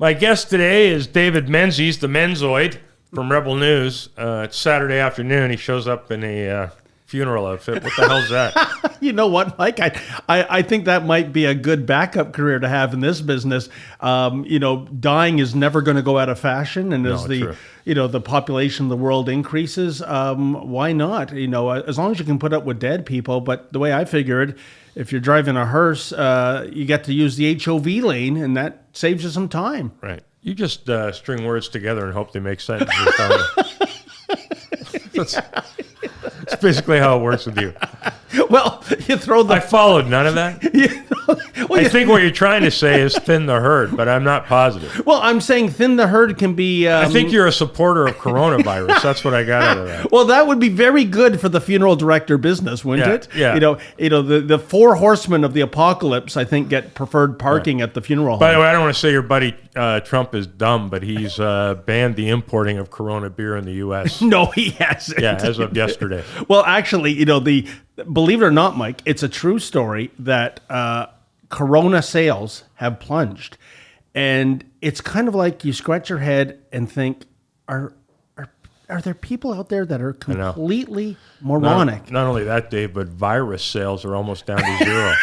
My guest today is David Menzies, the Menzoid from Rebel News. It's Saturday afternoon. He shows up in a funeral outfit. What the hell's that? You know what, Mike? I think that might be a good backup career to have in this business. Dying is never going to go out of fashion, and as the population of the world increases, why not? As long as you can put up with dead people. But the way I figure it, if you're driving a hearse, you get to use the HOV lane, and that saves you some time. Right. You just string words together and hope they make sense. That's basically how it works with you. Well, you throw the... I followed none of that. I think what you're trying to say is thin the herd, but I'm not positive. Well, I'm saying thin the herd can be... I think you're a supporter of coronavirus. That's what I got out of that. Well, that would be very good for the funeral director business, wouldn't it? Yeah. The four horsemen of the apocalypse, I think, get preferred parking at the funeral home. By the way, I don't want to say your buddy Trump is dumb, but he's banned the importing of Corona beer in the U.S. No, he hasn't. Yeah, as of yesterday. Well, actually, believe it or not, Mike, it's a true story that Corona sales have plunged. And it's kind of like you scratch your head and think, are there people out there that are completely moronic? Not only that, Dave, but virus sales are almost down to zero.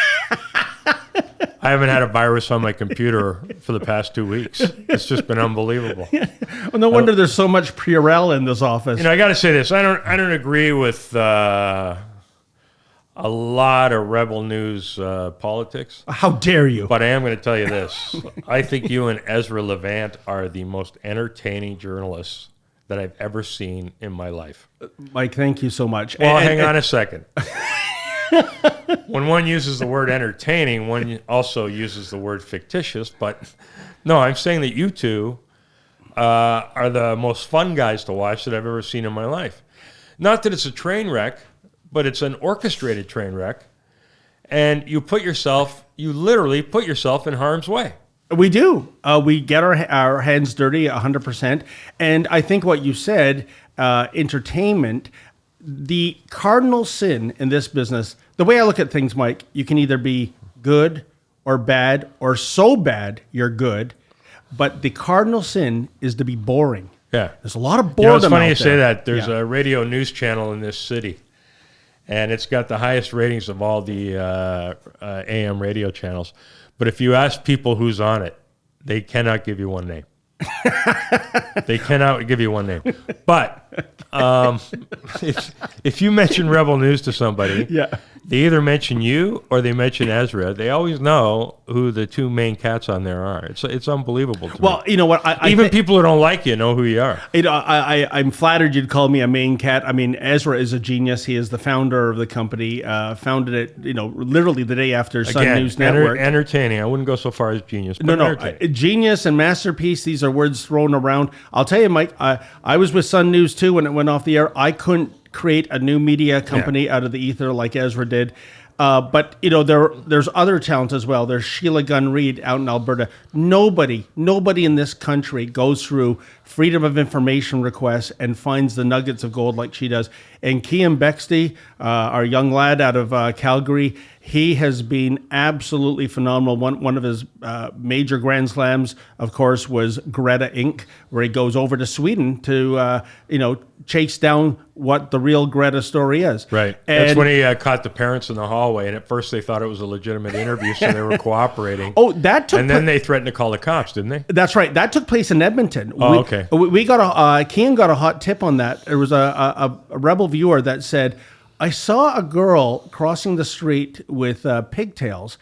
I haven't had a virus on my computer for the past 2 weeks. It's just been unbelievable. Well, no wonder there's so much Purell in this office. I got to say this. I don't agree with a lot of Rebel News politics. How dare you? But I am going to tell you this. I think you and Ezra Levant are the most entertaining journalists that I've ever seen in my life. Mike, thank you so much. Well, hang on a second. When one uses the word entertaining, one also uses the word fictitious. But no, I'm saying that you two are the most fun guys to watch that I've ever seen in my life. Not that it's a train wreck, but it's an orchestrated train wreck. And you literally put yourself in harm's way. We do. We get our hands dirty 100%. And I think what you said, entertainment, the cardinal sin in this business, the way I look at things, Mike, you can either be good or bad or so bad you're good. But the cardinal sin is to be boring. Yeah. There's a lot of boredom. It's funny you out say there. that. There's a radio news channel in this city, and it's got the highest ratings of all the AM radio channels. But if you ask people who's on it, they cannot give you one name. They cannot give you one name. But if you mention Rebel News to somebody, they either mention you or they mention Ezra. They always know who the two main cats on there are. It's unbelievable to me. Well, you know what? Even people who don't like you know who you are. I'm flattered you'd call me a main cat. I mean, Ezra is a genius. He is the founder of the company. Founded it, literally the day after Sun News Network. Entertaining. I wouldn't go so far as genius. But No. Genius and masterpiece. These are words thrown around. I'll tell you, Mike. I was with Sun News too when it went off the air. I couldn't create a new media company out of the ether like Ezra did. But there's other talents as well. There's Sheila Gunn Reid out in Alberta. Nobody in this country goes through freedom of information requests and finds the nuggets of gold like she does. And Cian Bexley, our young lad out of Calgary, he has been absolutely phenomenal. One of his major Grand Slams, of course, was Greta Inc., where he goes over to Sweden to chase down what the real Greta story is. Right. And that's when he caught the parents in the hallway, and at first they thought it was a legitimate interview, so they were cooperating. Oh, that took. And then they threatened to call the cops, didn't they? That's right. That took place in Edmonton. Oh, okay. We got Cian got a hot tip on that. There was a Rebel viewer that said, I saw a girl crossing the street with pigtails,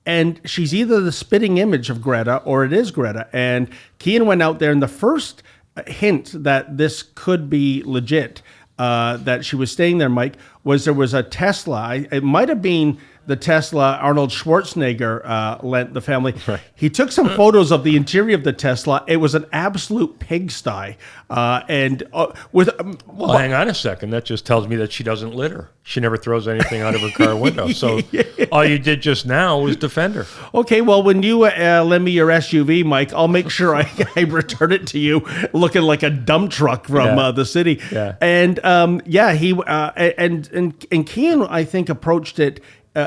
and she's either the spitting image of Greta or it is Greta. And Cian went out there, and the first hint that this could be legit, that she was staying there, Mike, was there was a Tesla. It might have been the Tesla Arnold Schwarzenegger lent the family. Right. He took some photos of the interior of the Tesla. It was an absolute pigsty. Hang on a second. That just tells me that she doesn't litter. She never throws anything out of her car window. So all you did just now was defend her. Okay, well, when you lend me your SUV, Mike, I'll make sure I return it to you looking like a dump truck from the city. Yeah. And Cian, I think, approached it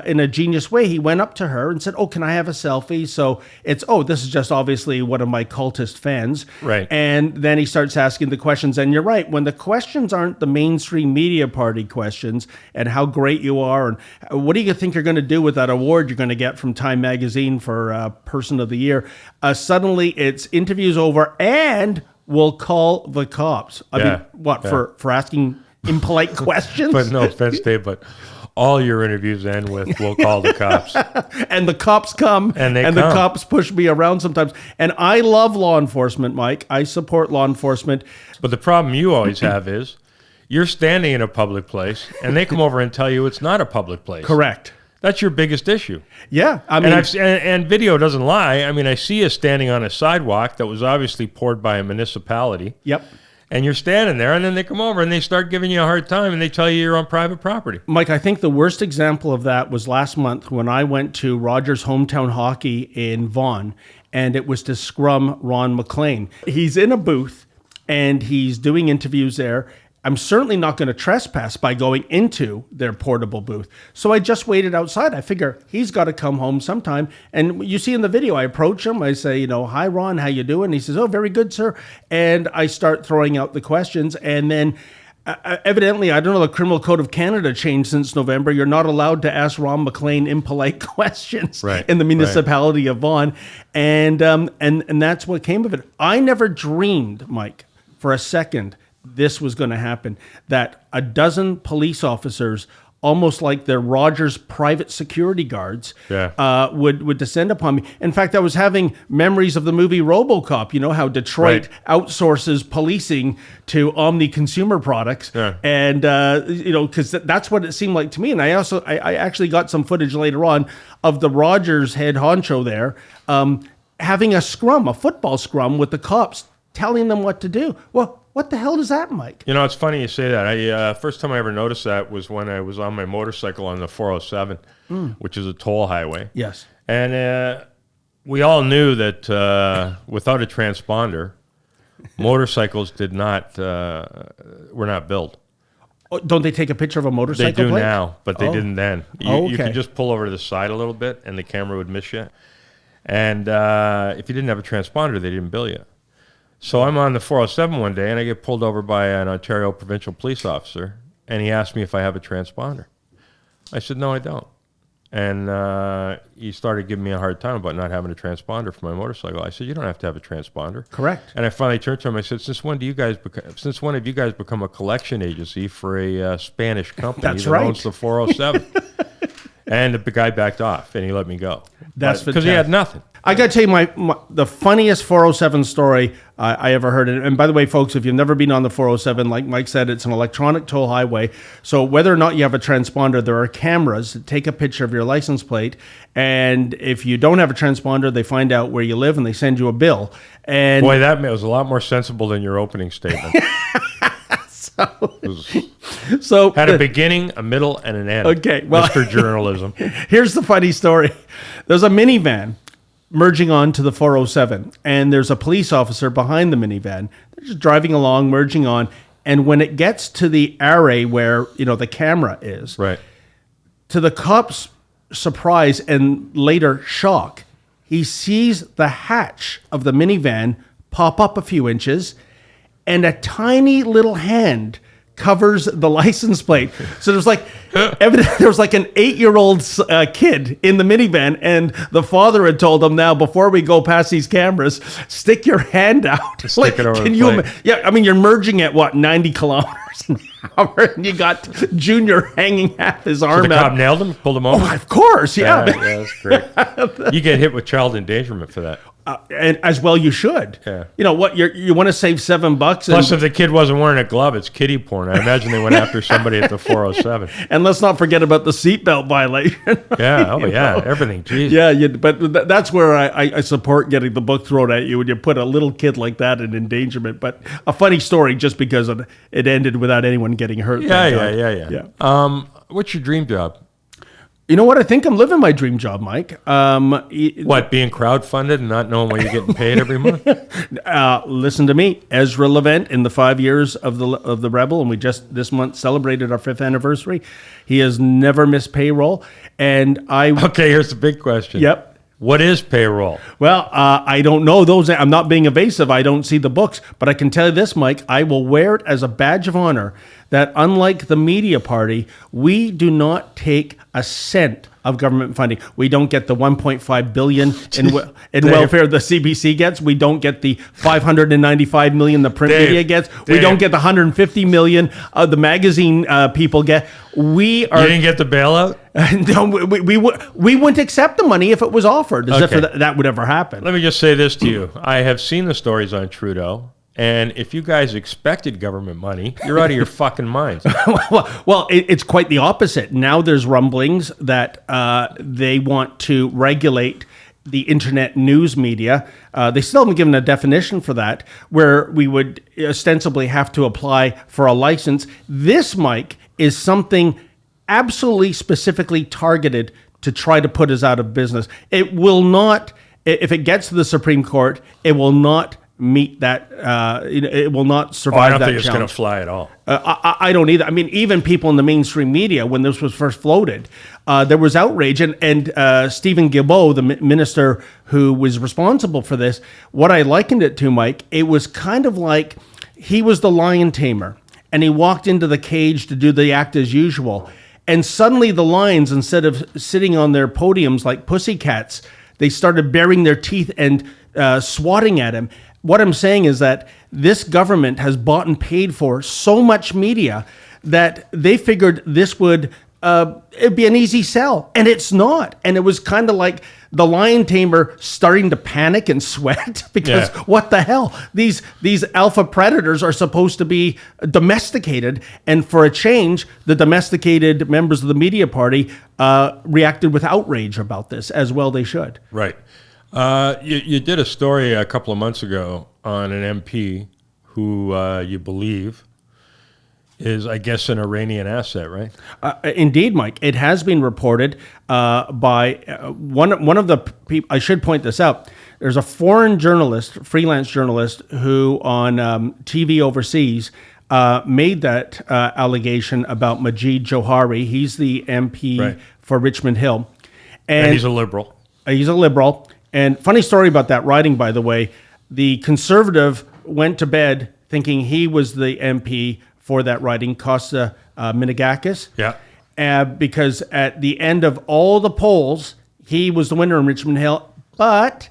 in a genius way, he went up to her and said, "Oh, can I have a selfie?" So it's, "Oh, this is just obviously one of my cultist fans." Right. And then he starts asking the questions. And you're right, when the questions aren't the mainstream media party questions and how great you are and what do you think you're going to do with that award you're going to get from Time Magazine for Person of the Year, suddenly it's interviews over and we'll call the cops. I mean, what, for asking impolite questions? But no offense, Dave, but all your interviews end with, "We'll call the cops." And the cops come, and the cops push me around sometimes. And I love law enforcement, Mike. I support law enforcement. But the problem you always have is you're standing in a public place, and they come over and tell you it's not a public place. Correct. That's your biggest issue. Yeah, I mean, and video doesn't lie. I mean, I see you standing on a sidewalk that was obviously poured by a municipality. Yep. And you're standing there, and then they come over and they start giving you a hard time, and they tell you you're on private property. Mike, I think the worst example of that was last month when I went to Rogers Hometown Hockey in Vaughan, and it was to scrum Ron McLean. He's in a booth, and he's doing interviews there. I'm certainly not going to trespass by going into their portable booth. So I just waited outside. I figure he's got to come home sometime. And you see in the video, I approach him. I say, "Hi, Ron, how you doing?" He says, "Oh, very good, sir." And I start throwing out the questions. And then evidently, I don't know, the Criminal Code of Canada changed since November. You're not allowed to ask Ron McLean impolite questions in the municipality of Vaughan. And that's what came of it. I never dreamed, Mike, for a second this was going to happen, that a dozen police officers, almost like they're Rogers' private security guards, would descend upon me. In fact, I was having memories of the movie RoboCop, how Detroit outsources policing to Omni Consumer Products. And, because that's what it seemed like to me. And I actually got some footage later on of the Rogers head honcho there having a football scrum with the cops, telling them what to do. Well, what the hell does that, Mike? It's funny you say that. First time I ever noticed that was when I was on my motorcycle on the 407, which is a toll highway. Yes. And we all knew that without a transponder, motorcycles were not built. Oh, don't they take a picture of a motorcycle They do plate? now, but they didn't then. Okay. You could just pull over to the side a little bit, and the camera would miss you. And if you didn't have a transponder, they didn't bill you. So I'm on the 407 one day, and I get pulled over by an Ontario provincial police officer, and he asked me if I have a transponder. I said, "No, I don't." And he started giving me a hard time about not having a transponder for my motorcycle. I said, "You don't have to have a transponder." Correct. And I finally turned to him. I said, "Since when have you guys become a collection agency for a Spanish company that owns the 407?" And the guy backed off, and he let me go. That's because he had nothing. I got to tell you the funniest 407 story I ever heard. And by the way, folks, if you've never been on the 407, like Mike said, it's an electronic toll highway. So whether or not you have a transponder, there are cameras that take a picture of your license plate. And if you don't have a transponder, they find out where you live and they send you a bill. And boy, that was a lot more sensible than your opening statement. So had a beginning, a middle, and an end. Okay, well, Mr. Journalism. Here's the funny story. There's a minivan merging onto the 407, and there's a police officer behind the minivan. They're just driving along, merging on, and when it gets to the array where the camera is, to the cop's surprise and later shock, he sees the hatch of the minivan pop up a few inches, and a tiny little hand covers the license plate. So there was like an 8-year-old kid in the minivan, and the father had told him, "Now, before we go past these cameras, stick your hand out." Stick it over the plate. Yeah, I mean, you're merging at 90 kilometers an hour, and you got Junior hanging half his arm so the out. Cop nailed him, pulled him over. Oh, of course, yeah. Yeah, that's great. You get hit with child endangerment for that. And as well you should. Yeah. You know what? You want to save $7. Plus, if the kid wasn't wearing a glove, it's kiddie porn. I imagine they went after somebody at the 407. And let's not forget about the seatbelt violation. Yeah. Oh, yeah. Everything. Jeez. Yeah. But that's where I support getting the book thrown at you when you put a little kid like that in endangerment. But a funny story just because it ended without anyone getting hurt. Yeah. What's your dream job? You know what? I think I'm living my dream job, Mike. What, being crowdfunded and not knowing what you're getting paid every month? Listen to me. Ezra Levent, in the 5 years of the Rebel, and we just this month celebrated our 5th anniversary. He has never missed payroll. And Okay, here's the big question. Yep. What is payroll? Well, I don't know those. I'm not being evasive. I don't see the books. But I can tell you this, Mike, I will wear it as a badge of honor that unlike the media party, we do not take a cent of government funding. We don't get the $1.5 billion in welfare the CBC gets. We don't get the $595 million the print media gets. We don't get the $150 million the magazine people get. You didn't get the bailout? No, we wouldn't accept the money if it was offered, as if that would ever happen. Let me just say this to you. I have seen the stories on Trudeau, and if you guys expected government money, you're out of your fucking minds. Well, it's quite the opposite. Now there's rumblings that they want to regulate the internet news media. They still haven't given a definition for that, where we would ostensibly have to apply for a license. This, Mike, is something absolutely specifically targeted to try to put us out of business. It will not, if it gets to the Supreme Court, it will not meet that, it will not survive that challenge. I don't think it's going to fly at all. I don't either. I mean, even people in the mainstream media, when this was first floated, there was outrage. And Stephen Guilbeault, the minister who was responsible for this, what I likened it to, Mike, it was kind of like he was the lion tamer. And he walked into the cage to do the act as usual. And suddenly the lions, instead of sitting on their podiums like pussycats, they started baring their teeth and swatting at him. What I'm saying is that this government has bought and paid for so much media that they figured this would it'd be an easy sell. And it's not. And it was kind of like the lion tamer starting to panic and sweat because what the hell? These alpha predators are supposed to be domesticated. And for a change, the domesticated members of the media party reacted with outrage about this, as well they should. Right. You did a story a couple of months ago on an MP who you believe is, I guess, an Iranian asset, right? Indeed, Mike. It has been reported by one of the people. I should point this out. There's a foreign journalist, freelance journalist, who on TV overseas made that allegation about Majeed Johari. He's the MP for Richmond Hill. And he's a liberal. He's a liberal. And funny story about that riding, by the way. The Conservative went to bed thinking he was the MP for that riding, Costa Minigakis. Yeah. Because at the end of all the polls, he was the winner in Richmond Hill. But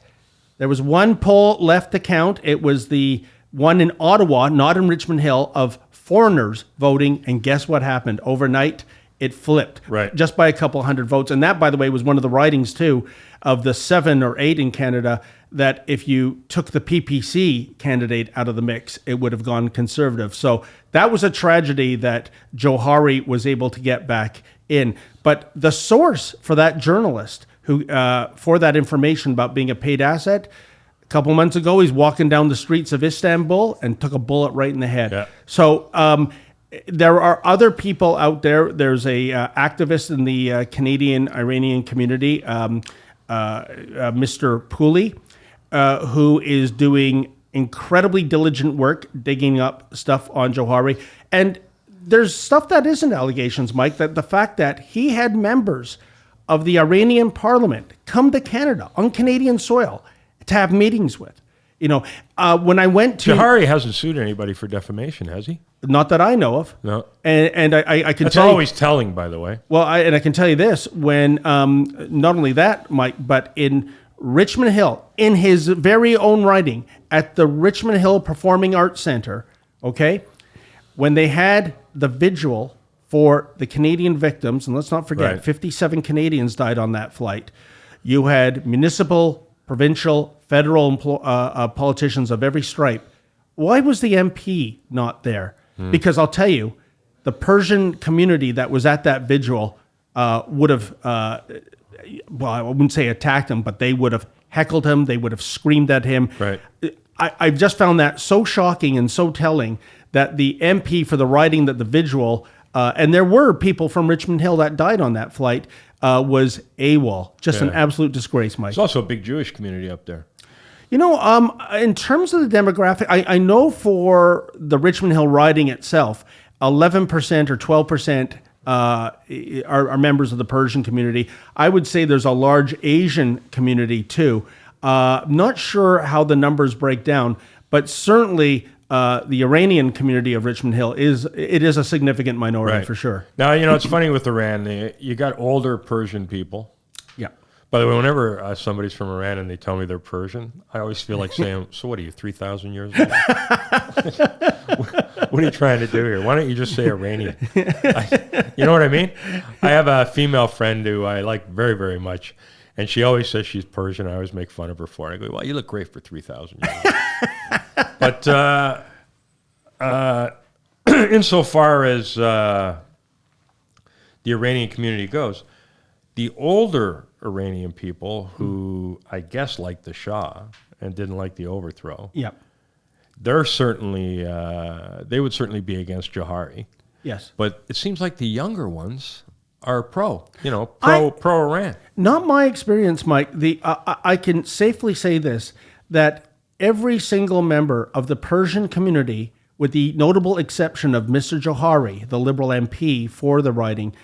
there was one poll left to count. It was the one in Ottawa, not in Richmond Hill, of foreigners voting. And guess what happened? Overnight, it flipped. Right. Just by a couple hundred votes. And that, by the way, was one of the ridings, too, of the 7 or 8 in Canada, that if you took the PPC candidate out of the mix, it would have gone Conservative. So that was a tragedy that Johari was able to get back in. But the source for that journalist, who for that information about being a paid asset, a couple months ago, he's walking down the streets of Istanbul and took a bullet right in the head. Yeah. So there are other people out there. There's a activist in the Canadian Iranian community, Mr. Pooley, who is doing incredibly diligent work digging up stuff on Johari. And there's stuff that isn't allegations, Mike, that the fact that he had members of the Iranian parliament come to Canada on Canadian soil to have meetings with. You know, when I went to... Johari hasn't sued anybody for defamation, has he? Not that I know of. No. And I can That's tell always telling, by the way. Well, I can tell you this, when not only that, Mike, but in Richmond Hill, in his very own writing, at the Richmond Hill Performing Arts Center, okay, when they had the vigil for the Canadian victims, and let's not forget, 57 Canadians died on that flight, you had municipal, provincial, federal politicians of every stripe. Why was the MP not there? Because I'll tell you, the Persian community that was at that vigil would have, well, I wouldn't say attacked him, but they would have heckled him. They would have screamed at him. Right. I've just found that so shocking and so telling that the MP for the riding that the vigil, and there were people from Richmond Hill that died on that flight, was AWOL. Just an absolute disgrace, Mike. There's also a big Jewish community up there. You know, in terms of the demographic, I know for the Richmond Hill riding itself, 11% or 12% are members of the Persian community. I would say there's a large Asian community too. Not sure how the numbers break down, but certainly the Iranian community of Richmond Hill is a significant minority for sure. Now, you know, it's funny with Iran. You got older Persian people. Yeah. By the way, whenever somebody's from Iran and they tell me they're Persian, I always feel like saying, so what are you, 3,000 years old? What are you trying to do here? Why don't you just say Iranian? You know what I mean? I have a female friend who I like very, very much, and she always says she's Persian. I always make fun of her for it. I go, well, you look great for 3,000 years old. But insofar as the Iranian community goes, the older Iranian people who I guess liked the Shah and didn't like the overthrow, they're certainly they would certainly be against Johari. Yes, but it seems like the younger ones are pro Iran. Not my experience, Mike. I can safely say this, that every single member of the Persian community, with the notable exception of Mr. Johari, the Liberal MP for the riding,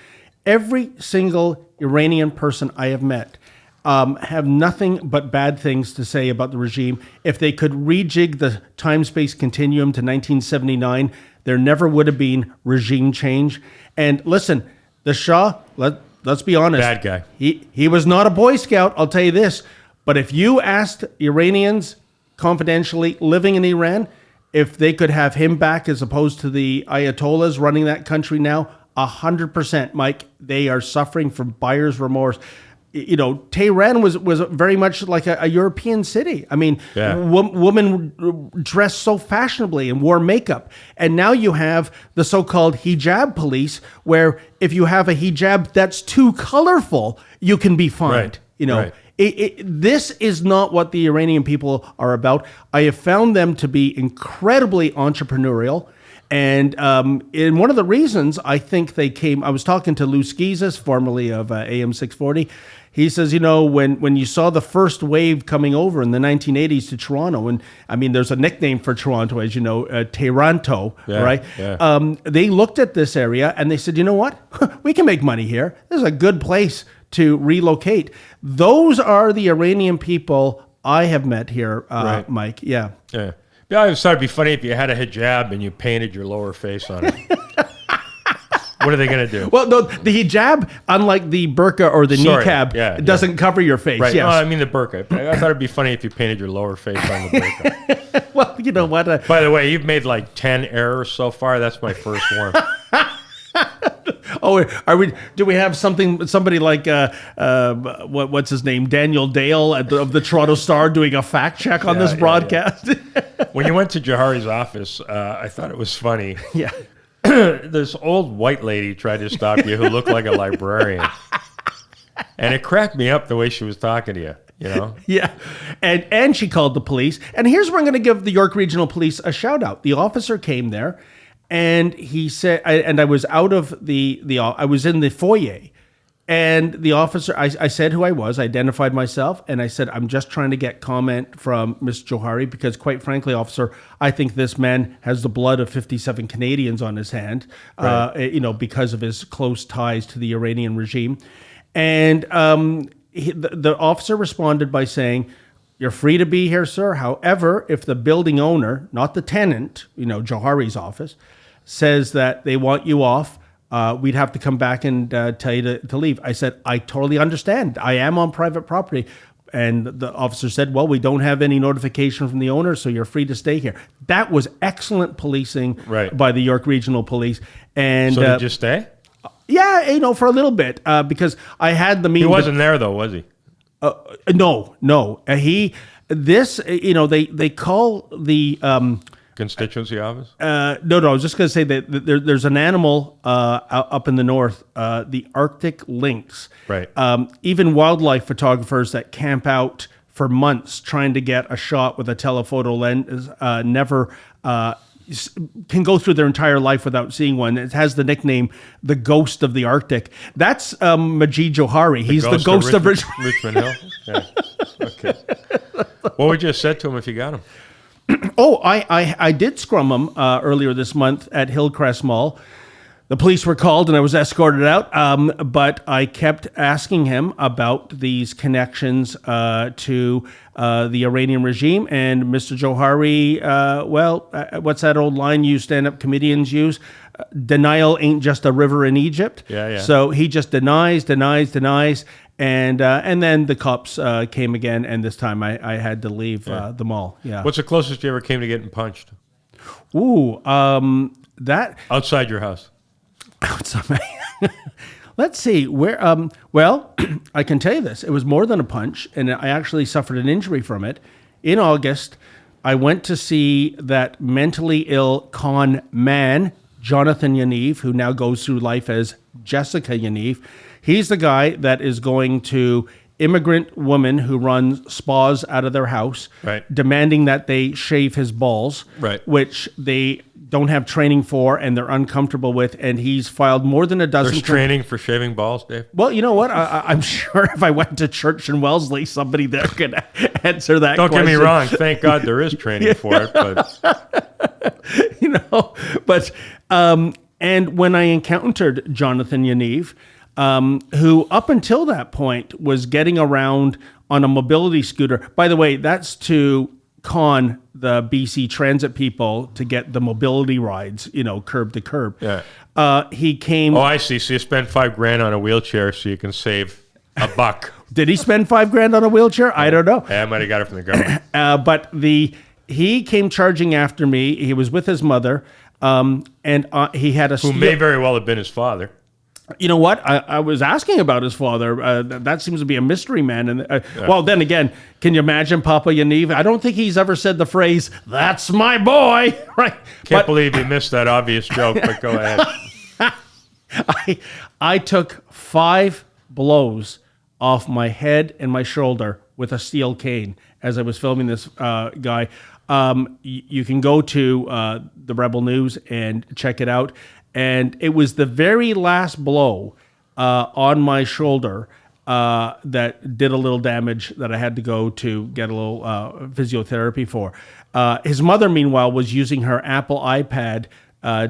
every single Iranian person I have met have nothing but bad things to say about the regime. If they could rejig the time-space continuum to 1979, there never would have been regime change. And listen, the Shah, let's be honest. Bad guy. He was not a Boy Scout, I'll tell you this. But if you asked Iranians confidentially living in Iran if they could have him back as opposed to the Ayatollahs running that country now, 100%, Mike, they are suffering from buyer's remorse. You know, Tehran was very much like a European city. I mean, women dressed so fashionably and wore makeup. And now you have the so-called hijab police, where if you have a hijab that's too colorful, you can be fined. Right. You know, this is not what the Iranian people are about. I have found them to be incredibly entrepreneurial. And in one of the reasons I think they came, I was talking to Lou Skizas, formerly of AM 640. He says, you know, when you saw the first wave coming over in the 1980s to Toronto, and I mean, there's a nickname for Toronto, as you know, Tehranto, right? Yeah. They looked at this area and they said, you know what? We can make money here. This is a good place to relocate. Those are the Iranian people I have met here, Mike. Yeah. Yeah. Yeah, I just thought it'd be funny if you had a hijab and you painted your lower face on it. What are they going to do? Well, no, the hijab, unlike the burqa or the niqab, doesn't cover your face. Right. Yes. No, I mean the burqa. I thought it'd be funny if you painted your lower face on the burqa. Well, you know what? By the way, you've made like 10 errors so far. That's my first one. Oh, do we have somebody like what's his name, Daniel Dale of the Toronto Star doing a fact check on this broadcast? When you went to Johari's office, I thought it was funny. Yeah. This old white lady tried to stop you who looked like a librarian. And it cracked me up the way she was talking to you, you know? Yeah. And she called the police. And here's where I'm going to give the York Regional Police a shout out. The officer came there and he said, I was out of I was in the foyer. And the officer, I said who I was, identified myself, and I said, I'm just trying to get comment from Ms. Johari because, quite frankly, officer, I think this man has the blood of 57 Canadians on his hand, you know, because of his close ties to the Iranian regime. And the officer responded by saying, you're free to be here, sir. However, if the building owner, not the tenant, you know, Johari's office, says that they want you off, we'd have to come back and tell you to leave. I said, I totally understand. I am on private property. And the officer said, well, we don't have any notification from the owner, so you're free to stay here. That was excellent policing by the York Regional Police. And so did you stay? Yeah, you know, for a little bit, because I had the meeting. He wasn't there, though, was he? No. You know, they call the... Constituency office? No, I was just going to say that there's an animal up in the north, the Arctic lynx. Right. Even wildlife photographers that camp out for months trying to get a shot with a telephoto lens never can go through their entire life without seeing one. It has the nickname the Ghost of the Arctic. That's Majeed Johari. He's the ghost of Richmond Hill. Yeah. Okay. What would you have said to him if you got him? Oh, I did scrum him earlier this month at Hillcrest Mall. The police were called and I was escorted out, but I kept asking him about these connections to the Iranian regime. And Mr. Johari, what's that old line you stand-up comedians use? Denial ain't just a river in Egypt. Yeah. So he just denies. And then the cops came again, and this time I had to leave the mall. Yeah. What's the closest you ever came to getting punched? Ooh, that... Outside your house. Let's see where. Well, I can tell you this: it was more than a punch, and I actually suffered an injury from it. In August, I went to see that mentally ill con man, Jonathan Yaniv, who now goes through life as Jessica Yaniv. He's the guy that is going to immigrant women who run spas out of their house, right, demanding that they shave his balls, right, which they don't have training for and they're uncomfortable with, and he's filed more than a dozen. There's training for shaving balls, Dave? Well, you know what? I'm sure if I went to church in Wellesley, somebody there could answer that Don't question. get me wrong. Thank God there is training for it. But And when I encountered Jonathan Yaniv, who up until that point was getting around on a mobility scooter. By the way, that's to con the BC Transit people to get the mobility rides, curb to curb. Yeah. He came... Oh, I see. So you spend $5,000 on a wheelchair so you can save $1. Did he spend $5,000 on a wheelchair? I don't know. Yeah, I might have got it from the government. But he came charging after me. He was with his mother, and he had a... Who may very well have been his father. You know what? I was asking about his father. That seems to be a mystery man. And well, then again, can you imagine Papa Yaniv? I don't think he's ever said the phrase, "That's my boy." Right? Can't believe you missed that obvious joke, but go ahead. I took 5 blows off my head and my shoulder with a steel cane as I was filming this guy. You can go to the Rebel News and check it out. And it was the very last blow on my shoulder that did a little damage that I had to go to get a little physiotherapy for. His mother, meanwhile, was using her Apple iPad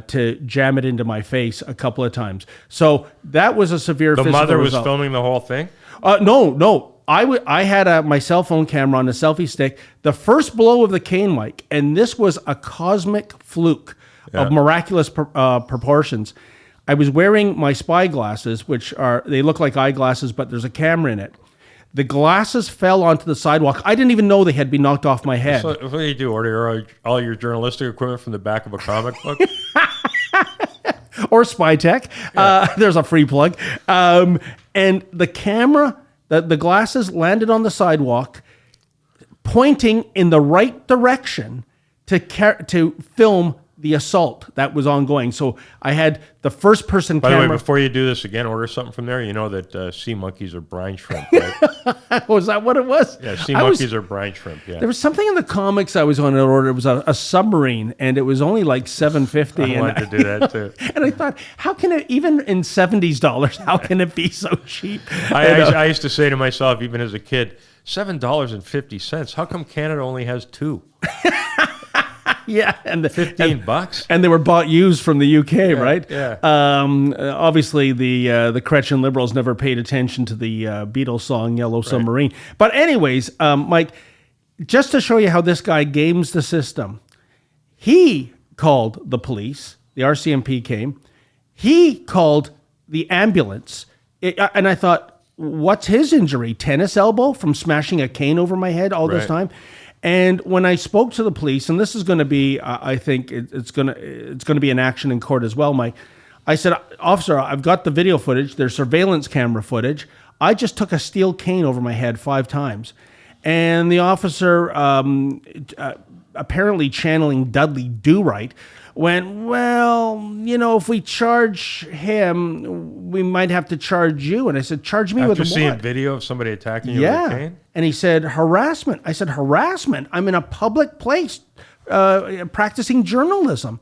to jam it into my face a couple of times. So that was a severe physical result. The mother was filming the whole thing? No. I had my cell phone camera on a selfie stick. The first blow of the cane, Mike, and this was a cosmic fluke. Of miraculous proportions. I was wearing my spy glasses, they look like eyeglasses, but there's a camera in it. The glasses fell onto the sidewalk. I didn't even know they had been knocked off my head. So what do you do? Order all your journalistic equipment from the back of a comic book? Or Spy Tech. Yeah. There's a free plug. And the camera, the glasses landed on the sidewalk, pointing in the right direction to film the assault that was ongoing. So I had the first person camera. By the way, before you do this again, order something from there. You know that sea monkeys are brine shrimp, right? Was that what it was? Yeah, sea monkeys are brine shrimp, yeah. There was something in the comics I was on an order. It was a submarine, and it was only like $7.50. I wanted to do that too. And I thought, how can it, even in $70 dollars, how can it be so cheap? I used to say to myself, even as a kid, $7.50. How come Canada only has 2? Yeah, and $15, and they were bought used from the UK, right? Yeah. Obviously, the Chrétien liberals never paid attention to the Beatles song "Yellow Submarine." But anyways, Mike, just to show you how this guy games the system, he called the police. The RCMP came. He called the ambulance, and I thought, what's his injury? Tennis elbow from smashing a cane over my head all this time. And when I spoke to the police, and this is going to be, I think it's going to be an action in court as well, Mike. I said, "Officer, I've got the video footage. There's surveillance camera footage. I just took a steel cane over my head 5 times." And the officer, apparently channeling Dudley Do-Right, went, "Well, if we charge him, we might have to charge you." And I said, "Charge me with what?" After seeing video of somebody attacking you with a cane? And he said, "Harassment." I said, "Harassment? I'm in a public place practicing journalism.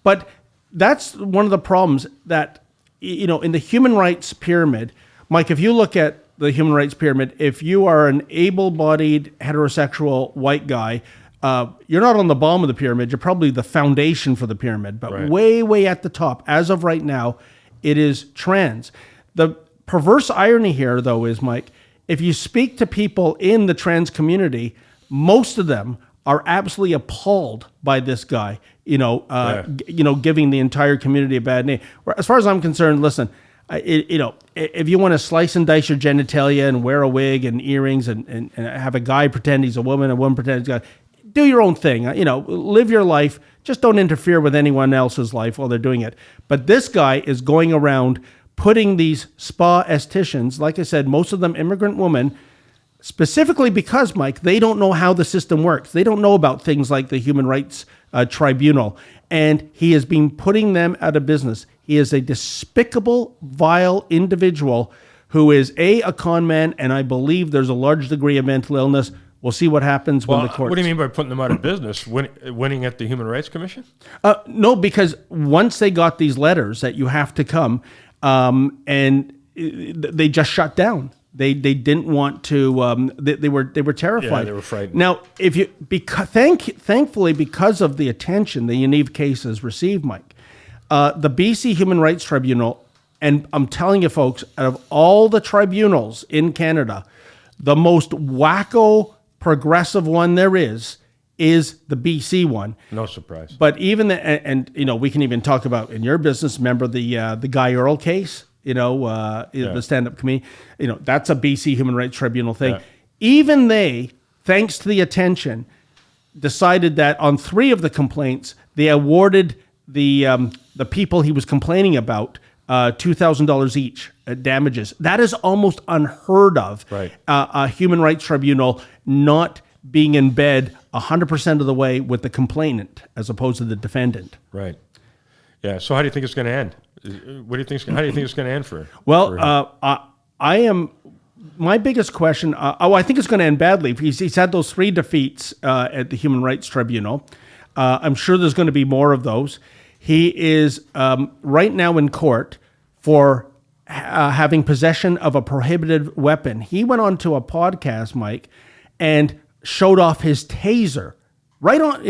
But that's one of the problems that, in the human rights pyramid, Mike, if you look at the human rights pyramid, if you are an able-bodied, heterosexual white guy, you're not on the bottom of the pyramid. You're probably the foundation for the pyramid. But way, way at the top, as of right now, it is trans. The perverse irony here, though, is, Mike, if you speak to people in the trans community, most of them are absolutely appalled by this guy, giving the entire community a bad name. As far as I'm concerned, listen, if you want to slice and dice your genitalia and wear a wig and earrings and have a guy pretend he's a woman pretend he's a guy, do your own thing. Live your life. Just don't interfere with anyone else's life while they're doing it. But this guy is going around putting these spa estheticians, like I said, most of them immigrant women, specifically because, Mike, they don't know how the system works. They don't know about things like the Human Rights Tribunal. And he has been putting them out of business. He is a despicable, vile individual who is a con man, and I believe there's a large degree of mental illness. We'll see what happens when the courts... What do you mean by putting them out of business? Winning at the Human Rights Commission? No, because once they got these letters that you have to come, and they just shut down. They didn't want to. They were terrified. Yeah, they were frightened. Now, thankfully, because of the attention the Yaniv case has received, Mike, the BC Human Rights Tribunal, and I'm telling you, folks, out of all the tribunals in Canada, the most wacko progressive one there is the BC one. No surprise. But even and we can even talk about in your business. Remember the Guy Earl case? The stand-up comedian. That's a BC Human Rights Tribunal thing. Yeah. Even they, thanks to the attention, decided that on 3 of the complaints, they awarded the people he was complaining about $2,000 each damages. That is almost unheard of. Right. A Human Rights Tribunal not being in bed 100% of the way with the complainant as opposed to the defendant. Right. Yeah. So how do you think it's going to end? What do you think? How do you think it's going to end for? Well, I am. My biggest question. I think it's going to end badly. He's had those 3 defeats at the Human Rights Tribunal. I'm sure there's going to be more of those. He is right now in court for having possession of a prohibited weapon. He went on to a podcast, Mike, and showed off his taser. Right on.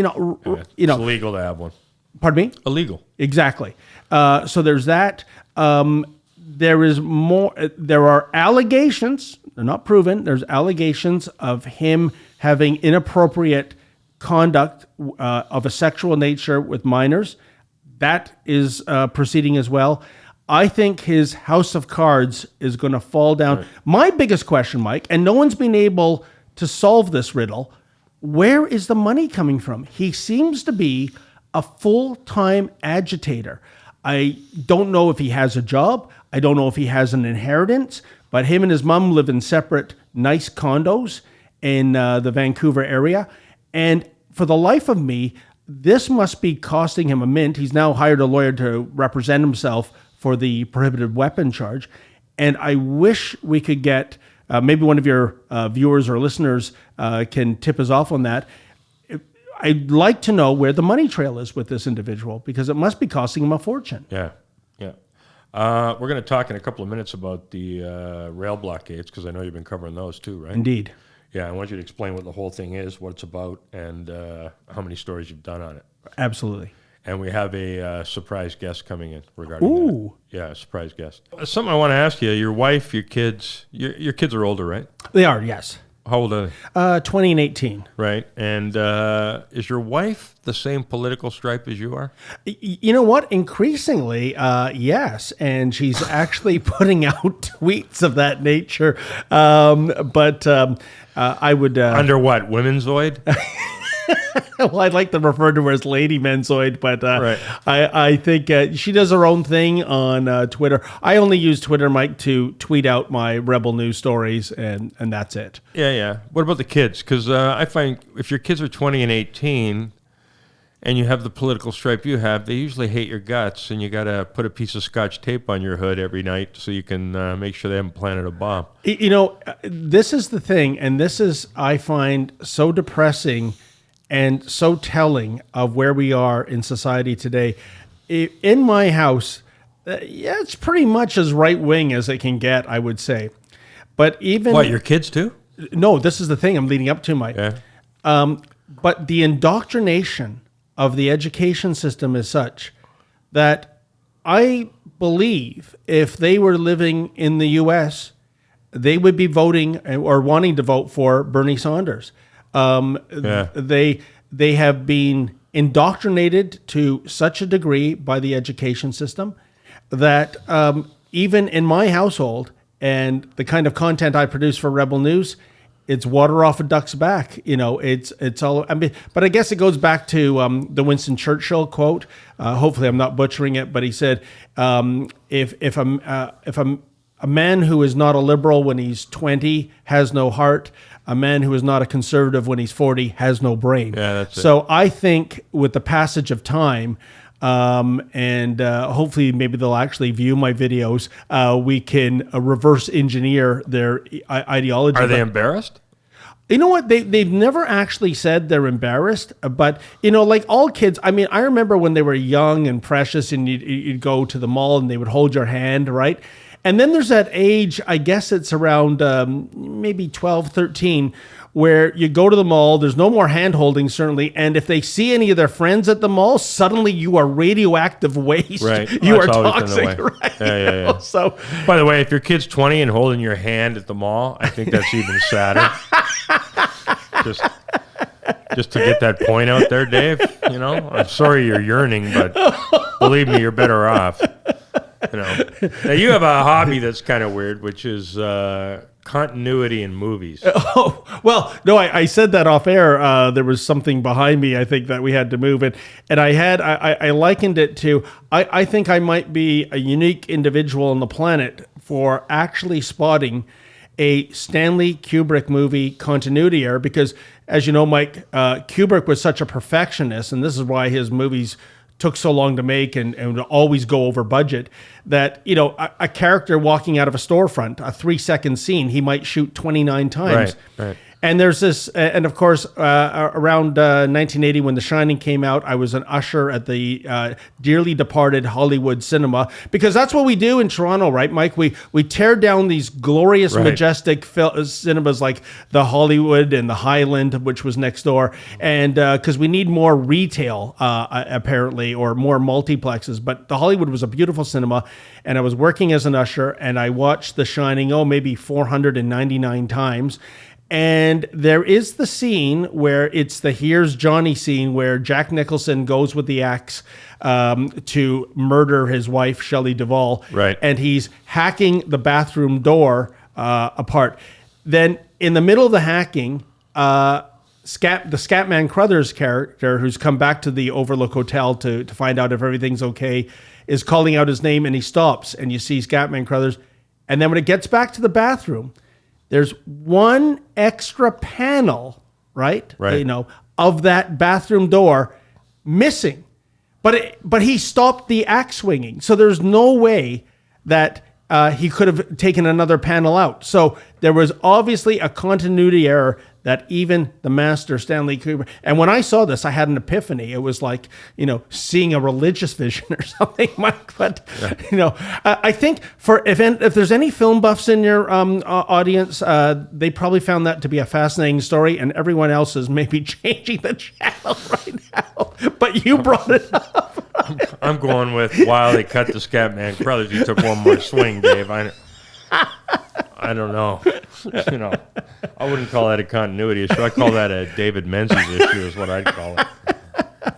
It's illegal to have one. Pardon me? Illegal. Exactly. So there's that. There is more. There are allegations. They're not proven. There's allegations of him having inappropriate conduct of a sexual nature with minors. That is proceeding as well. I think his house of cards is going to fall down. Right. My biggest question, Mike, and no one's been able to solve this riddle, where is the money coming from? He seems to be a full-time agitator. I don't know if he has a job. I don't know if he has an inheritance, but him and his mom live in separate nice condos in the Vancouver area. And for the life of me, this must be costing him a mint. He's now hired a lawyer to represent himself for the prohibited weapon charge. And I wish we could get, maybe one of your viewers or listeners can tip us off on that. I'd like to know where the money trail is with this individual, because it must be costing him a fortune. Yeah, yeah. We're going to talk in a couple of minutes about the rail blockades, because I know you've been covering those too, right? Indeed. Yeah, I want you to explain what the whole thing is, what it's about, and how many stories you've done on it. Absolutely. And we have a surprise guest coming in regarding that. Yeah, a surprise guest. Something I want to ask you, your wife, your kids, your kids are older, right? They are, yes. How old are they? 20 and 18. Right. And is your wife the same political stripe as you are? You know what? Increasingly, yes. And she's actually putting out tweets of that nature. But I would... Under what? Womenzoid? Well, I'd like to refer to her as Lady Menzoid, but right. I think she does her own thing on Twitter. I only use Twitter, Mike, to tweet out my Rebel News stories, and that's it. Yeah, yeah. What about the kids? Because I find if your kids are 20 and 18 and you have the political stripe you have, they usually hate your guts, and you got to put a piece of Scotch tape on your hood every night so you can make sure they haven't planted a bomb. You know, this is the thing, and this is, I find, so depressing and so telling of where we are in society today. In my house, it's pretty much as right-wing as it can get, I would say. But even... What, your kids too? No, this is the thing I'm leading up to, Mike. Yeah. But the indoctrination of the education system is such that I believe if they were living in the U.S., they would be voting or wanting to vote for Bernie Sanders. They have been indoctrinated to such a degree by the education system that even in my household and the kind of content I produce for Rebel News, it's water off a duck's back. It's all. I mean, but I guess it goes back to the Winston Churchill quote. Hopefully, I'm not butchering it, but he said, "If a man who is not a liberal when he's 20 has no heart, a man who is not a conservative when he's 40 has no brain." Yeah, that's it. So I think with the passage of time. And hopefully maybe they'll actually view my videos. We can reverse engineer their ideology. Are they embarrassed? You know what? They've never actually said they're embarrassed, but like all kids, I mean, I remember when they were young and precious and you'd go to the mall and they would hold your hand, right? And then there's that age, I guess it's around maybe 12, 13, where you go to the mall, there's no more hand-holding, certainly, and if they see any of their friends at the mall, suddenly you are radioactive waste. Right. You are That's always been the toxic, way. right? Yeah. So, by the way, if your kid's 20 and holding your hand at the mall, I think that's even sadder. Just to get that point out there, Dave, I'm sorry you're yearning, but believe me, you're better off. Now you have a hobby that's kind of weird, which is continuity in movies. Oh, well, no, I said that off air. There was something behind me, I think, that we had to move. And I likened it to, I think I might be a unique individual on the planet for actually spotting a Stanley Kubrick movie continuity error, because, as you know, Mike, Kubrick was such a perfectionist, and this is why his movies took so long to make and would always go over budget, that, a character walking out of a storefront, a 3-second scene, he might shoot 29 times. Right. And there's this, and of course, around 1980 when The Shining came out, I was an usher at the dearly departed Hollywood cinema, because that's what we do in Toronto, right, Mike? We tear down these glorious, majestic cinemas like the Hollywood and the Highland, which was next door, and because we need more retail, apparently, or more multiplexes. But the Hollywood was a beautiful cinema, and I was working as an usher, and I watched The Shining, maybe 499 times. And there is the scene where it's the Here's Johnny scene where Jack Nicholson goes with the axe to murder his wife, Shelley Duvall. Right. And he's hacking the bathroom door apart. Then in the middle of the hacking, the Scatman Crothers character, who's come back to the Overlook Hotel to find out if everything's okay, is calling out his name, and he stops, and you see Scatman Crothers. And then when it gets back to the bathroom, there's one extra panel, right? Of that bathroom door missing. But he stopped the axe swinging. So there's no way that he could have taken another panel out. So there was obviously a continuity error that even the master Stanley Kubrick. And when I saw this, I had an epiphany. It was like, seeing a religious vision or something, Mike. But, I think if there's any film buffs in your audience, they probably found that to be a fascinating story, and everyone else is maybe changing the channel right now. But you brought it up. I'm going with, while they cut the Scatman Crothers, you took one more swing, Dave. I don't know. I wouldn't call that a continuity issue. I call that a David Menzies issue is what I'd call it.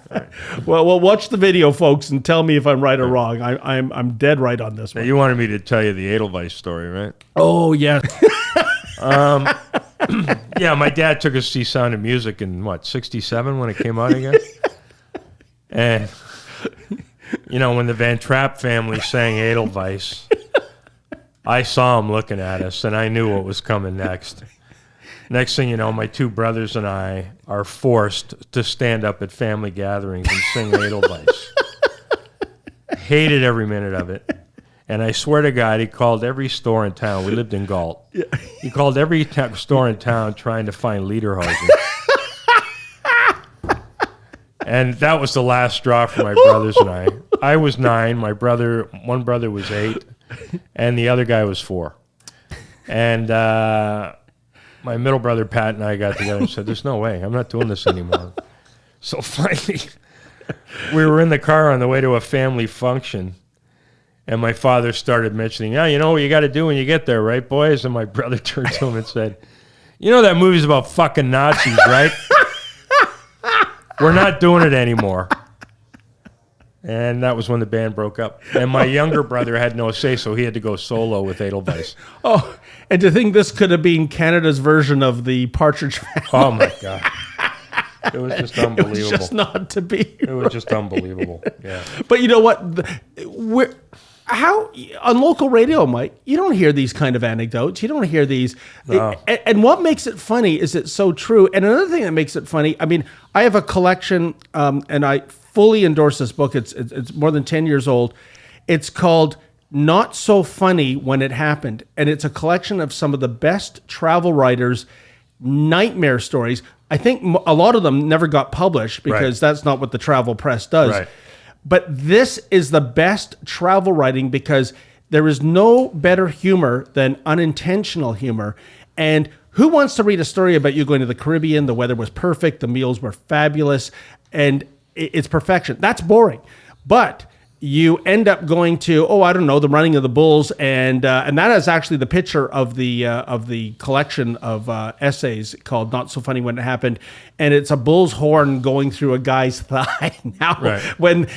Right. Well, watch the video, folks, and tell me if I'm right or wrong. I'm dead right on this one. Now, you wanted me to tell you the Edelweiss story, right? Oh, yeah. Yeah, my dad took us to see Sound of Music in, 67 when it came out again? And, when the Van Trapp family sang Edelweiss, I saw him looking at us, and I knew what was coming next. Next thing you know, my two brothers and I are forced to stand up at family gatherings and sing Edelweiss. Hated every minute of it. And I swear to God, he called every store in town. We lived in Galt. Yeah. He called every store in town trying to find Lederhosen. And that was the last straw for my brothers and I. I was 9. One brother was 8, and the other guy was 4. And my middle brother, Pat, and I got together and said, there's no way. I'm not doing this anymore. So finally, we were in the car on the way to a family function, and my father started mentioning, you know what you got to do when you get there, right, boys? And my brother turned to him and said, you know that movie's about fucking Nazis, right? We're not doing it anymore. And that was when the band broke up. And my younger brother had no say, so he had to go solo with Edelweiss. Oh, and to think this could have been Canada's version of the Partridge Family. Oh, my God. It was just unbelievable. It was just not to be. It was just unbelievable. Yeah. But you know what? How on local radio, Mike, you don't hear these kind of anecdotes. You don't hear these. No. And what makes it funny is it's so true. And another thing that makes it funny, I mean, I have a collection, and I fully endorse this book. It's more than 10 years old. It's called Not So Funny When It Happened. And it's a collection of some of the best travel writers' nightmare stories. I think a lot of them never got published because that's not what the travel press does. Right. But this is the best travel writing because there is no better humor than unintentional humor. And who wants to read a story about you going to the Caribbean? The weather was perfect. The meals were fabulous. And it's perfection. That's boring. But you end up going to, I don't know, the running of the bulls. And that is actually the picture of the collection of essays called Not So Funny When It Happened. And it's a bull's horn going through a guy's thigh. Now, when,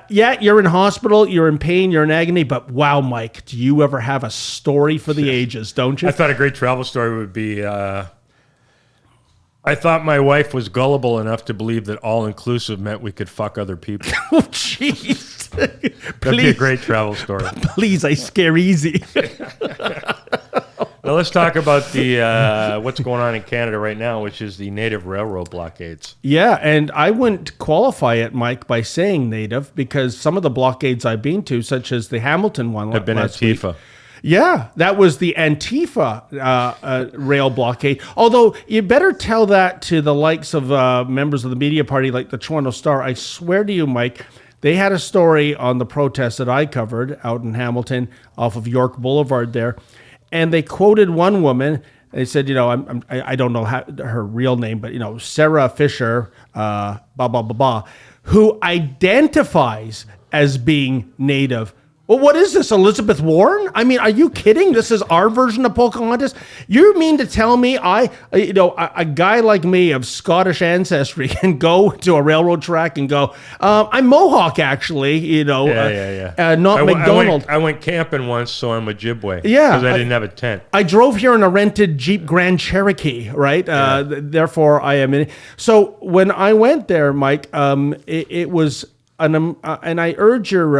you're in hospital, you're in pain, you're in agony, but wow, Mike, do you ever have a story for the ages, don't you? I thought a great travel story would be, I thought my wife was gullible enough to believe that all-inclusive meant we could fuck other people. Oh, jeez. That'd be a great travel story. Please, I scare easy. Now let's talk about the what's going on in Canada right now, which is the native railroad blockades. Yeah, and I wouldn't qualify it, Mike, by saying native because some of the blockades I've been to, such as the Hamilton one, have been ANITFA. Yeah, that was the ANITFA rail blockade. Although you better tell that to the likes of members of the media party like the Toronto Star. I swear to you, Mike, they had a story on the protests that I covered out in Hamilton off of York Boulevard there. And they quoted one woman. They said, I don't know her real name, but, Sarah Fisher, who identifies as being Native. Well, what is this, Elizabeth Warren? I mean, are you kidding? This is our version of Pocahontas? You mean to tell me a guy like me of Scottish ancestry can go to a railroad track and go, I'm Mohawk, actually, not McDonald. I went camping once, so I'm Ojibwe. Yeah. Because I didn't have a tent. I drove here in a rented Jeep Grand Cherokee, right? Therefore, I am in. So when I went there, Mike, it was... And I urge your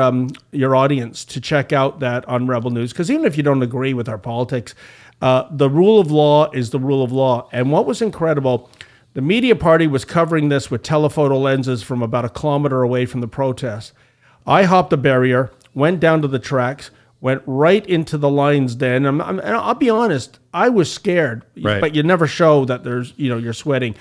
audience to check out that on Rebel News, because even if you don't agree with our politics, the rule of law is the rule of law. And what was incredible, the media party was covering this with telephoto lenses from about a kilometer away from the protest. I hopped a barrier, went down to the tracks, went right into the lion's den. And I'll be honest, I was scared, but you never show that you're sweating.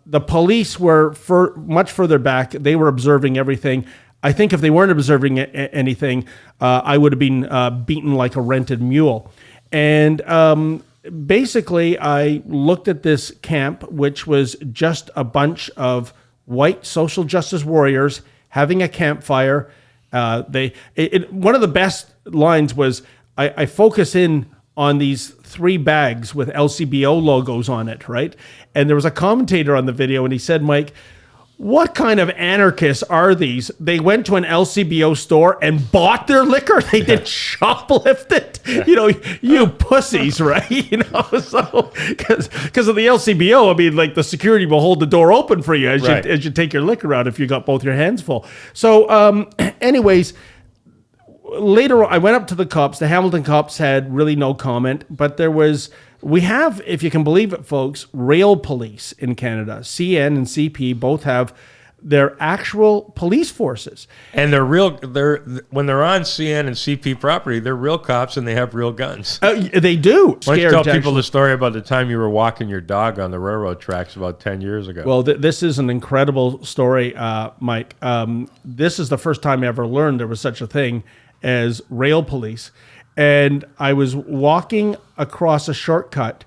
The police were much further back. They were observing everything. I think if they weren't observing anything, I would have been beaten like a rented mule. And basically, I looked at this camp, which was just a bunch of white social justice warriors having a campfire. One of the best lines was, I focus in on these 3 bags with LCBO logos on it, right? And there was a commentator on the video, and he said, Mike, what kind of anarchists are these? They went to an LCBO store and bought their liquor. They didn't shoplift it. You pussies, right? So because of the LCBO, I mean, like the security will hold the door open for you as you take your liquor out if you got both your hands full. So anyways, later, I went up to the cops. The Hamilton cops had really no comment, but we have, if you can believe it, folks, rail police in Canada. CN and CP both have they're actual police forces. And when they're on CN and CP property, they're real cops and they have real guns. They do. Why don't you tell people the story about the time you were walking your dog on the railroad tracks about 10 years ago? Well, this is an incredible story, Mike. This is the first time I ever learned there was such a thing as rail police. And I was walking across a shortcut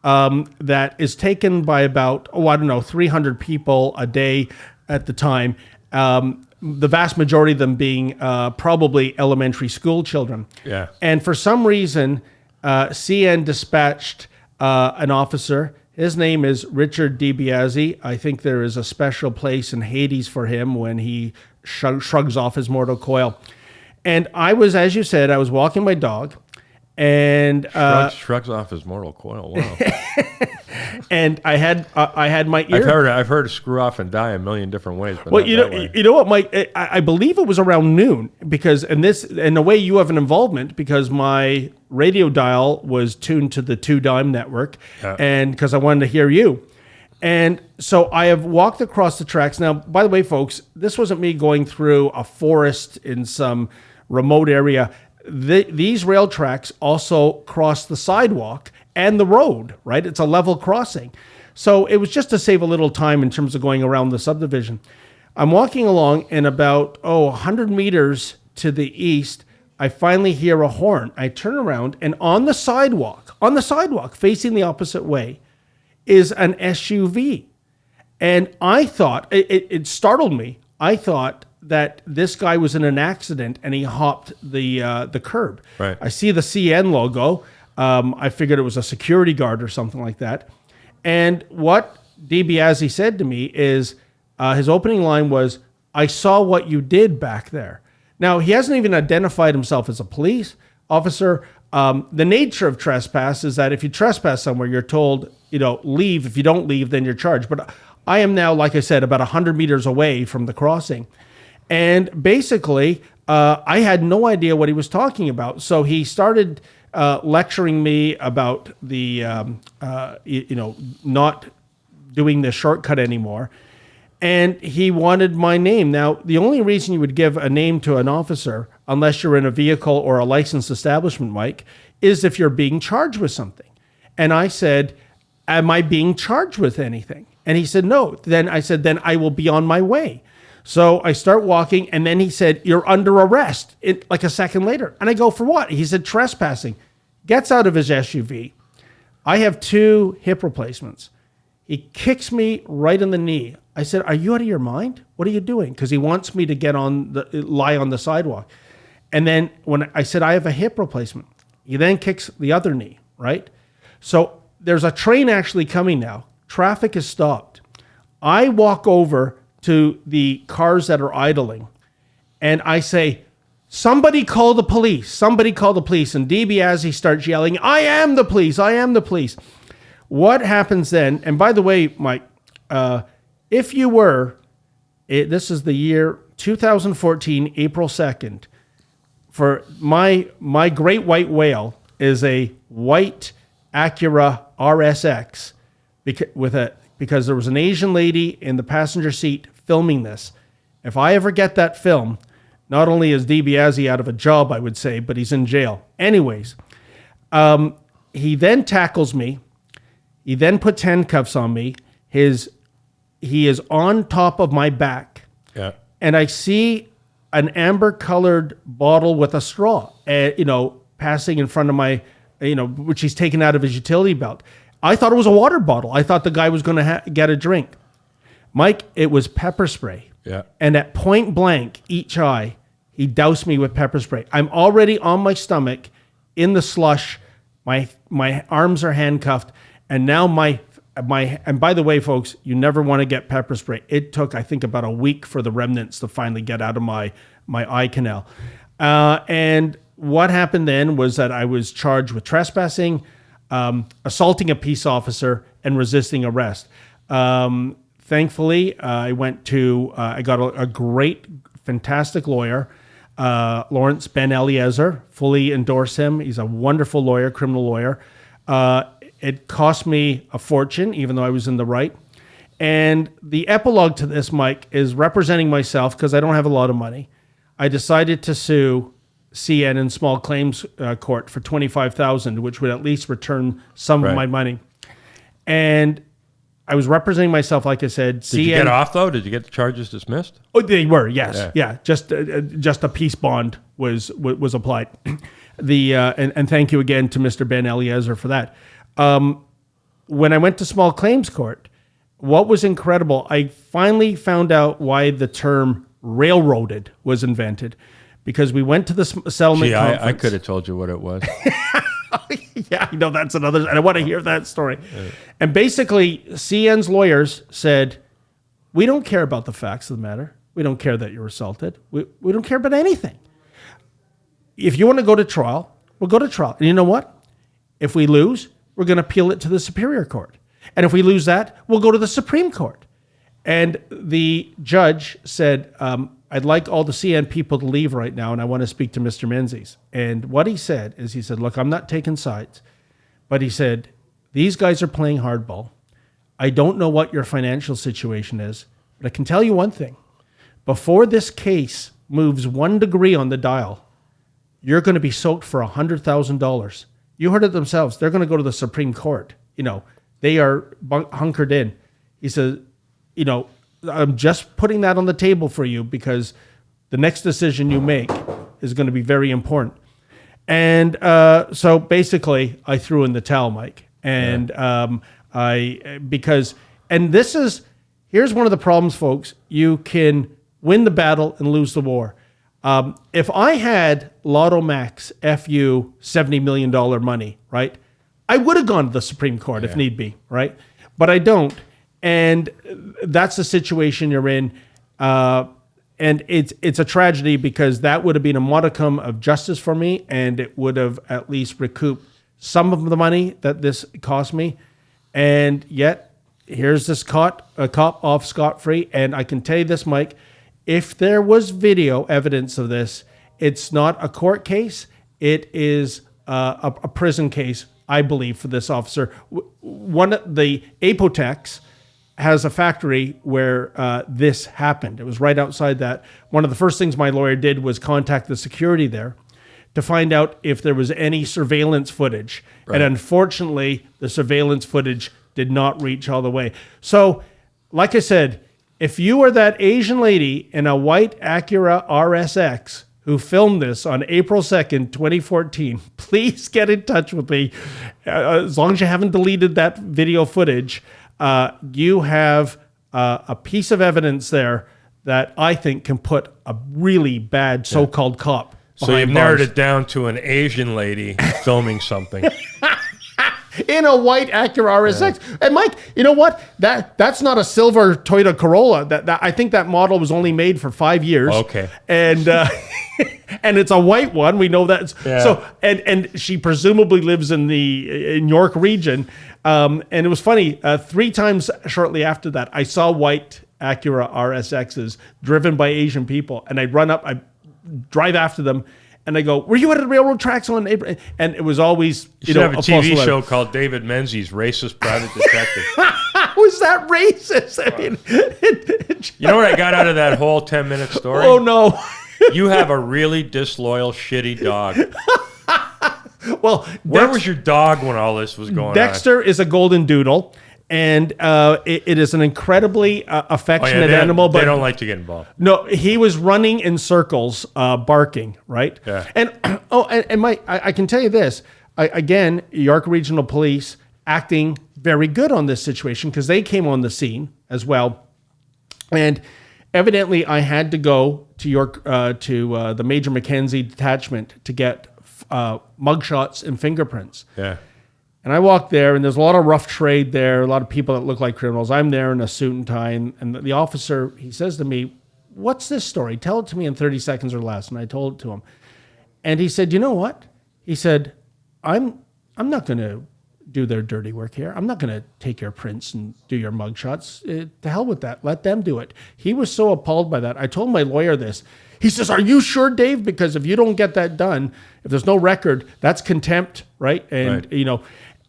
that is taken by about, 300 people a day at the time. The vast majority of them being probably elementary school children. Yeah. And for some reason, CN dispatched an officer. His name is Richard DiBiase. I think there is a special place in Hades for him when he shrugs off his mortal coil. And I was, as you said, I was walking my dog, and shrugs off his mortal coil. Wow. And I had my ear. I've heard screw off and die a million different ways. But well, you know what, Mike? I believe it was around noon because, in a way, you have an involvement because my radio dial was tuned to the 2 Dime network, and because I wanted to hear you. And so I have walked across the tracks. Now, by the way, folks, this wasn't me going through a forest in some remote area. These rail tracks also cross the sidewalk and the road, right? It's a level crossing. So it was just to save a little time in terms of going around the subdivision. I'm walking along, and about 100 meters to the east, I finally hear a horn. I turn around, and on the sidewalk, facing the opposite way, is an SUV. And I thought, it startled me. I thought that this guy was in an accident and he hopped the curb. Right. I see the CN logo. I figured it was a security guard or something like that. And what DiBiase said to me is, his opening line was, "I saw what you did back there." Now, he hasn't even identified himself as a police officer. The nature of trespass is that if you trespass somewhere, you're told, leave. If you don't leave, then you're charged. But I am now, like I said, about 100 meters away from the crossing. And basically, I had no idea what he was talking about. So he started lecturing me about the, not doing the shortcut anymore. And he wanted my name. Now, the only reason you would give a name to an officer, unless you're in a vehicle or a licensed establishment, Mike, is if you're being charged with something. And I said, "Am I being charged with anything?" And he said, "No." Then I said, "Then I will be on my way." So I start walking, and then he said, "You're under arrest," like a second later. And I go, "For what?" He said, "Trespassing." Gets out of his SUV. I have 2 hip replacements. He kicks me right in the knee. I said, "Are you out of your mind? What are you doing?" Because he wants me to lie on the sidewalk. And then when I said, "I have a hip replacement," he then kicks the other knee, right? So there's a train actually coming now. Traffic is stopped. I walk over to the cars that are idling, and I say, "Somebody call the police. Somebody call the police." And DiBiase starts yelling, "I am the police. I am the police." What happens then? And by the way, Mike, if you were, this is the year 2014, April 2nd. For my great white whale is a white Acura RSX because there was an Asian lady in the passenger seat filming this. If I ever get that film, not only is DiBiase out of a job, I would say, but he's in jail. Anyways, he then tackles me. He then puts handcuffs on me. He is on top of my back. Yeah. And I see an amber-colored bottle with a straw, passing in front of my, which he's taken out of his utility belt. I thought it was a water bottle. I thought the guy was going to get a drink. Mike, it was pepper spray. Yeah. And at point blank, each eye, he doused me with pepper spray. I'm already on my stomach in the slush. My arms are handcuffed. And now and by the way, folks, you never want to get pepper spray. It took, I think, about a week for the remnants to finally get out of my eye canal. And what happened then was that I was charged with trespassing, assaulting a peace officer, and resisting arrest. Thankfully, I got a great, fantastic lawyer, Lawrence Ben Eliezer. Fully endorse him. He's a wonderful lawyer, criminal lawyer. It cost me a fortune, even though I was in the right. And the epilogue to this, Mike, is representing myself because I don't have a lot of money. I decided to sue CN in small claims court for $25,000, which would at least return some of my money. And I was representing myself, like I said. Did you get off though? Did you get the charges dismissed? Oh, they were, yes, yeah. Just a peace bond was applied. And thank you again to Mr. Ben Eliezer for that. When I went to small claims court, what was incredible, I finally found out why the term railroaded was invented, because we went to the settlement conference. I could have told you what it was. Yeah, I know that's another, and I want to hear that story. And basically, CN's lawyers said, we don't care about the facts of the matter. We don't care that you're assaulted. We don't care about anything. If you want to go to trial, we'll go to trial. And you know what? If we lose, we're going to appeal it to the Superior Court. And if we lose that, we'll go to the Supreme Court. And the judge said, I'd like all the CN people to leave right now, and I want to speak to Mr. Menzies. And what he said is, he said, look, I'm not taking sides. But he said, these guys are playing hardball. I don't know what your financial situation is, but I can tell you one thing. Before this case moves 1 degree on the dial, you're going to be soaked for $100,000. You heard it themselves. They're going to go to the Supreme Court. You know, they are hunkered in. He says, you know, I'm just putting that on the table for you because the next decision you make is going to be very important. And so basically, I threw in the towel, Mike. And here's one of the problems, folks. You can win the battle and lose the war. If I had Lotto Max FU $70 million money, right, I would have gone to the Supreme Court if need be, right? But I don't. And that's the situation you're in. And it's a tragedy because that would have been a modicum of justice for me, and it would have at least recouped some of the money that this cost me. And yet, here's this cop off scot-free. And I can tell you this, Mike, if there was video evidence of this, it's not a court case. It is a prison case, I believe, for this officer. One of the Apotex has a factory where this happened. It was right outside that. One of the first things my lawyer did was contact the security there to find out if there was any surveillance footage. Right. And unfortunately, the surveillance footage did not reach all the way. So, like I said, if you are that Asian lady in a white Acura RSX who filmed this on April 2nd, 2014, please get in touch with me. As long as you haven't deleted that video footage, you have a piece of evidence there that I think can put a really bad so-called cop So you've narrowed it down to an Asian lady filming something. In a white Acura RSX. Yeah. And Mike, you know what? That's not a silver Toyota Corolla. That I think that model was only made for 5 years. Okay. And and it's a white one. We know that. Yeah. So and she presumably lives in York region. And it was funny. 3 times shortly after that, I saw white Acura RSXs driven by Asian people, and I'd run up. I drive after them. And I go, were you at the railroad tracks on April? And it was always, you know, have a TV show called David Menzies, Racist Private Detective. How is that racist? I mean, you know what I got out of that whole 10-minute story? Oh, no. You have a really disloyal, shitty dog. Well, where was your dog when all this was going on? Dexter is a golden doodle. And it is an incredibly affectionate animal. But they don't like to get involved. No, he was running in circles, barking, right? Yeah. And Mike, I can tell you this. Again, York Regional Police acting very good on this situation because they came on the scene as well. And evidently, I had to go to York to the Major Mackenzie detachment to get mugshots and fingerprints. Yeah. And I walked there, and there's a lot of rough trade there, a lot of people that look like criminals. I'm there in a suit and tie, and the officer, he says to me, what's this story? Tell it to me in 30 seconds or less. And I told it to him. And he said, you know what? He said, I'm not going to do their dirty work here. I'm not going to take your prints and do your mugshots. To hell with that. Let them do it. He was so appalled by that. I told my lawyer this. He says, are you sure, Dave? Because if you don't get that done, if there's no record, that's contempt, right? And, you know,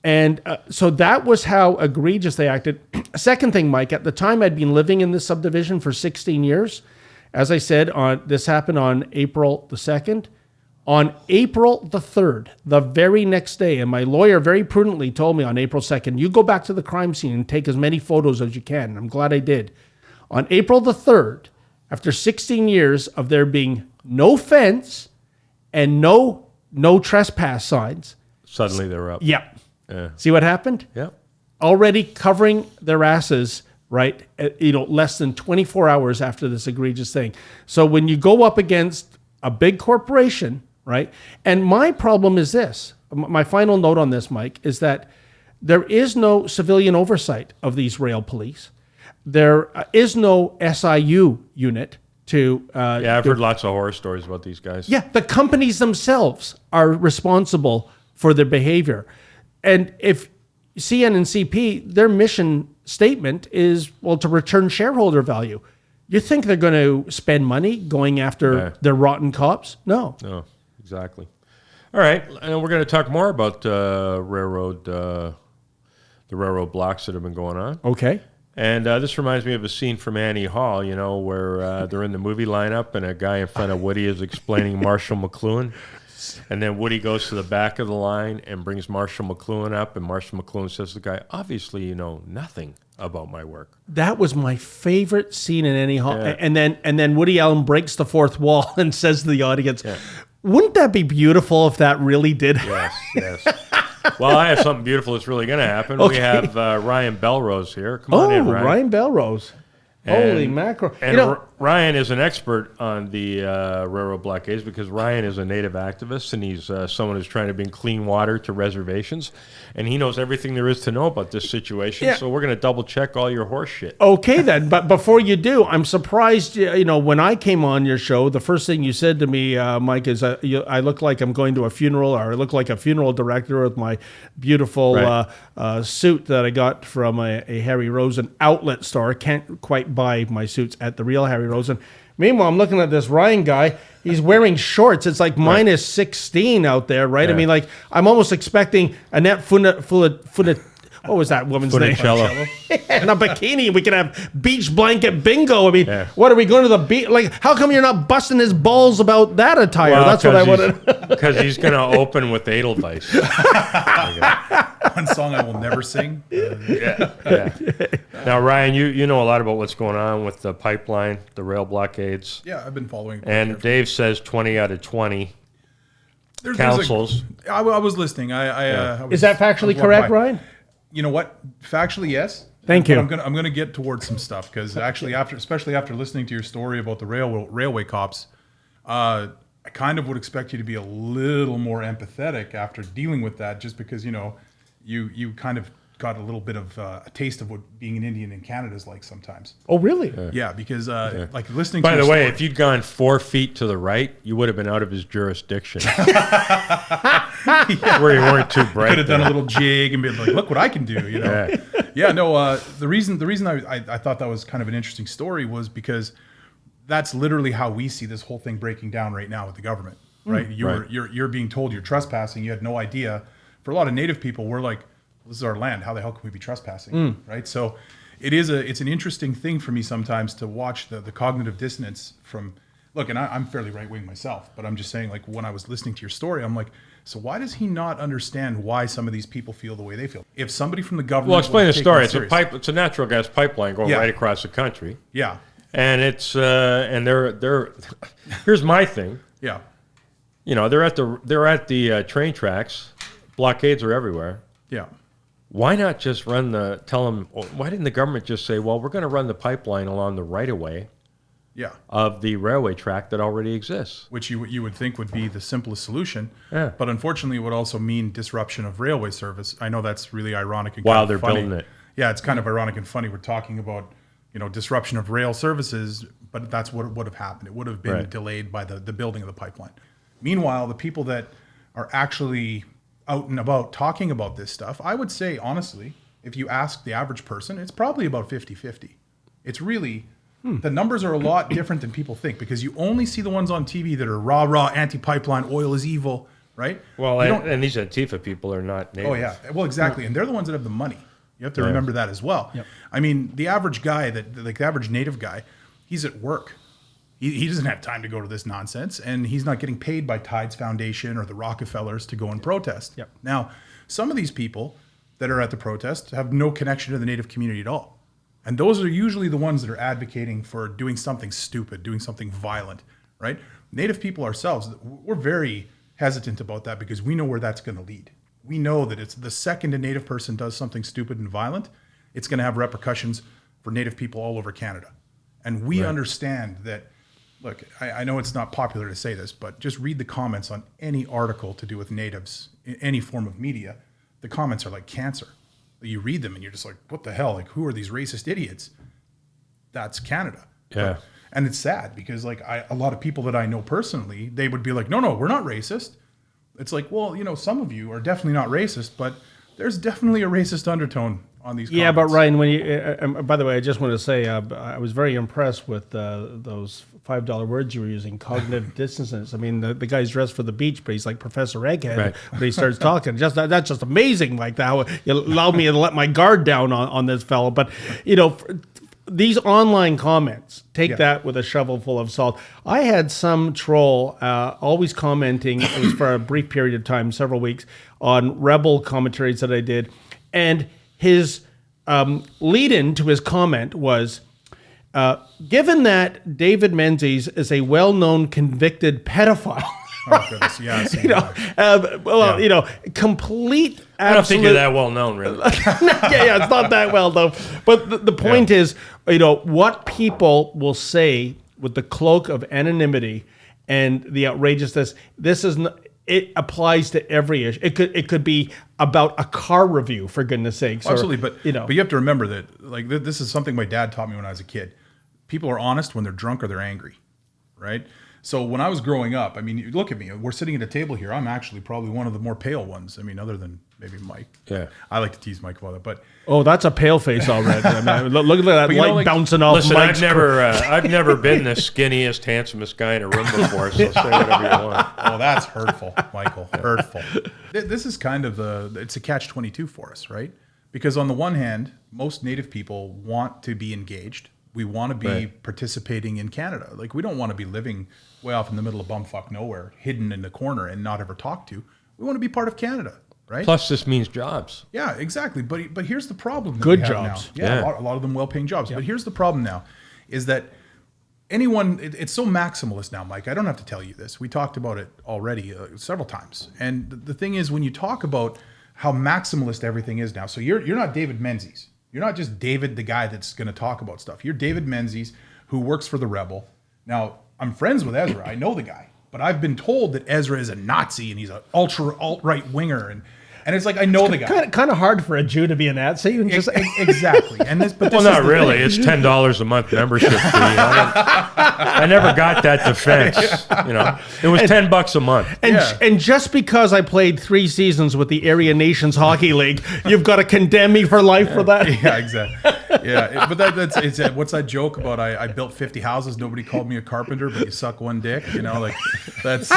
And so that was how egregious they acted. Second thing, Mike, at the time I'd been living in this subdivision for 16 years. As I said, this happened on April the 2nd. On April the 3rd, the very next day, and my lawyer very prudently told me on April 2nd, you go back to the crime scene and take as many photos as you can. And I'm glad I did. On April the 3rd, after 16 years of there being no fence and no trespass signs. Suddenly they're up. Yeah. See what happened? Yeah. Already covering their asses, right? Less than 24 hours after this egregious thing. So when you go up against a big corporation, right? And my problem is this. My final note on this, Mike, is that there is no civilian oversight of these rail police. There is no SIU unit to... I've heard lots of horror stories about these guys. Yeah, the companies themselves are responsible for their behavior. And if CN and CP, their mission statement is, well, to return shareholder value. You think they're going to spend money going after their rotten cops? No. No, exactly. All right, and we're going to talk more about the railroad blocks that have been going on. Okay. And this reminds me of a scene from Annie Hall, where they're in the movie lineup and a guy in front of Woody is explaining Marshall McLuhan. And then Woody goes to the back of the line and brings Marshall McLuhan up. And Marshall McLuhan says to the guy, obviously you know nothing about my work. That was my favorite scene in Annie Hall. Yeah. And then Woody Allen breaks the fourth wall and says to the audience, wouldn't that be beautiful if that really did happen? Yes. Well, I have something beautiful that's really going to happen. Okay. We have Ryan Bellerose here. Come on in, Ryan. Ryan Bellerose. Holy mackerel. And Ryan is an expert on the railroad blockades because Ryan is a native activist and he's someone who's trying to bring clean water to reservations. And he knows everything there is to know about this situation. Yeah. So we're going to double check all your horse shit. Okay, then. But before you do, I'm surprised, when I came on your show, the first thing you said to me, Mike, is I look like I'm going to a funeral, or I look like a funeral director with my beautiful suit that I got from a Harry Rosen outlet store. I can't quite buy my suits at the real Harry Rosen. Meanwhile, I'm looking at this Ryan guy. He's wearing shorts. It's like minus 16 out there, right? Yeah. I mean, like, I'm almost expecting Annette Funicello, what was that woman's name? And a bikini. We can have beach blanket bingo. I mean, what are we going to the beach? Like, how come you're not busting his balls about that attire? Well, that's what I wanted. Because he's going to open with Edelweiss. One song I will never sing. Now, Ryan, you know a lot about what's going on with the pipeline, the rail blockades. Yeah, I've been following. And Dave says 20 out of 20 councils. I was listening. Is that factually correct, Ryan? You know what? Factually, yes. Thank you. But I'm gonna get towards some stuff because actually, especially after listening to your story about the railway cops, I kind of would expect you to be a little more empathetic after dealing with that, just because you kind of got a little bit of a taste of what being an Indian in Canada is like sometimes. Oh, really? Yeah, because like listening. By to the way, if you'd gone 4 feet to the right, you would have been out of his jurisdiction. Where you weren't too bright. Could have done a little jig and been like, "Look what I can do," The reason I thought that was kind of an interesting story was because that's literally how we see this whole thing breaking down right now with the government. Right? You're being told you're trespassing. You had no idea. For a lot of Native people, we're like, this is our land. How the hell can we be trespassing? Right? So it's an interesting thing for me sometimes to watch the cognitive dissonance from, look, and I'm fairly right-wing myself, but I'm just saying, like, when I was listening to your story, I'm like, so why does he not understand why some of these people feel the way they feel? If somebody from the government... Well, explain the story. It's a natural gas pipeline going right across the country. Yeah. And it's, and they're here's my thing. Yeah. They're at the train tracks. Blockades are everywhere. Yeah. Why not just why didn't the government just say, well, we're going to run the pipeline along the right-of-way of the railway track that already exists? Which you would think would be the simplest solution. Yeah. But unfortunately, it would also mean disruption of railway service. I know that's really ironic and while they're building it. Yeah, it's kind of ironic and funny. We're talking about, disruption of rail services, but that's what would have happened. It would have been delayed by the building of the pipeline. Meanwhile, the people that are actually out and about talking about this stuff, I would say, honestly, if you ask the average person, it's probably about 50-50. It's really, the numbers are a lot different than people think, because you only see the ones on TV that are rah, anti-pipeline, oil is evil, right? Well, and these Antifa people are not natives. Oh yeah, well exactly, and they're the ones that have the money. You have to remember that as well. Yep. I mean, the average guy, the average native guy, he's at work. He doesn't have time to go to this nonsense, and he's not getting paid by Tides Foundation or the Rockefellers to go and protest. Yep. Now, some of these people that are at the protest have no connection to the native community at all. And those are usually the ones that are advocating for doing something stupid, doing something violent, right? Native people ourselves, we're very hesitant about that because we know where that's going to lead. We know that it's the second a native person does something stupid and violent, it's going to have repercussions for native people all over Canada. And we understand that. Look, I know it's not popular to say this, but just read the comments on any article to do with natives in any form of media. The comments are like cancer. You read them and you're just like, what the hell? Like, who are these racist idiots? That's Canada. Yeah. And it's sad because like a lot of people that I know personally, they would be like, no, we're not racist. It's like, well, you know, some of you are definitely not racist, but there's definitely a racist undertone on these comments. Yeah, but Ryan, when you, by the way, I just want to say I was very impressed with those $5 words you were using, cognitive dissonance. I mean, the guy's dressed for the beach, but he's like Professor Egghead when he starts talking. That's just amazing, like how you allowed me to let my guard down on this fellow. But, you know, these online comments, take that with a shovel full of salt. I had some troll always commenting, it was for a brief period of time, several weeks, on Rebel commentaries that I did. And his lead-in to his comment was, given that David Menzies is a well-known convicted pedophile, oh, goodness, yeah, you know, complete. I don't think you're that well known, really. yeah, it's not that well though. But the point is, you know, what people will say with the cloak of anonymity and the outrageousness. This is not. It applies to every issue. It could be about a car review, for goodness sakes. Absolutely, but you know, but you have to remember that like this is something my dad taught me when I was a kid. People are honest when they're drunk or they're angry, right? So when I was growing up, I mean, you look at me. We're sitting at a table here. I'm actually probably one of the more pale ones. I mean, other than maybe Mike. Yeah, I like to tease Mike about it, but that's a pale face already. I mean, look at that light bouncing off. Listen, Mike's I've never been the skinniest, handsomest guy in a room before. So say whatever you want. Oh, that's hurtful, Michael. Hurtful. This is kind of it's a catch-22 for us, right? Because on the one hand, most Native people want to be engaged. We want to be participating in Canada. Like, we don't want to be living way off in the middle of bumfuck nowhere, hidden in the corner and not ever talked to. We want to be part of Canada, right? Plus, this means jobs. Yeah, exactly. But here's the problem. Good jobs. Now. Yeah, a lot of them well-paying jobs. Yep. But here's the problem now, is that anyone, it's so maximalist now, Mike. I don't have to tell you this. We talked about it already several times. And the thing is, when you talk about how maximalist everything is now, so you're not David Menzies. You're not just David, the guy that's going to talk about stuff. You're David Menzies, who works for the Rebel. Now, I'm friends with Ezra. I know the guy. But I've been told that Ezra is a Nazi and he's an alt-right winger. And it's like, I know the guy. Kind of hard for a Jew to be a Nazi. And just exactly. And this, but this well, not really. Thing. It's $10 a month membership fee. I never got that defense. You know, it was $10 a month. And just because I played 3 seasons with the Area Nations Hockey League, you've got to condemn me for life for that. Yeah, exactly. Yeah, but that's what's that joke about? I built 50 houses. Nobody called me a carpenter, but you suck one dick. You know, like that's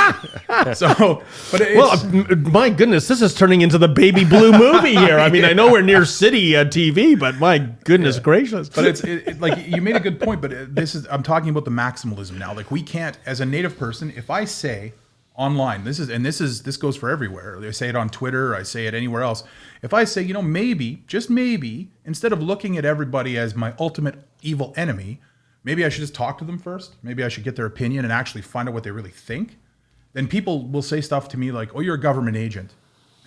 so. But my goodness, this is turning into the Baby Blue movie here. I mean, I know we're near city TV, but my goodness gracious. But it's like you made a good point. But I'm talking about the maximalism now. Like, we can't, as a Native person, if I say online, this goes for everywhere. I say it on Twitter. I say it anywhere else. If I say, you know, maybe, just maybe, instead of looking at everybody as my ultimate evil enemy, maybe I should just talk to them first. Maybe I should get their opinion and actually find out what they really think. Then people will say stuff to me like, oh, you're a government agent.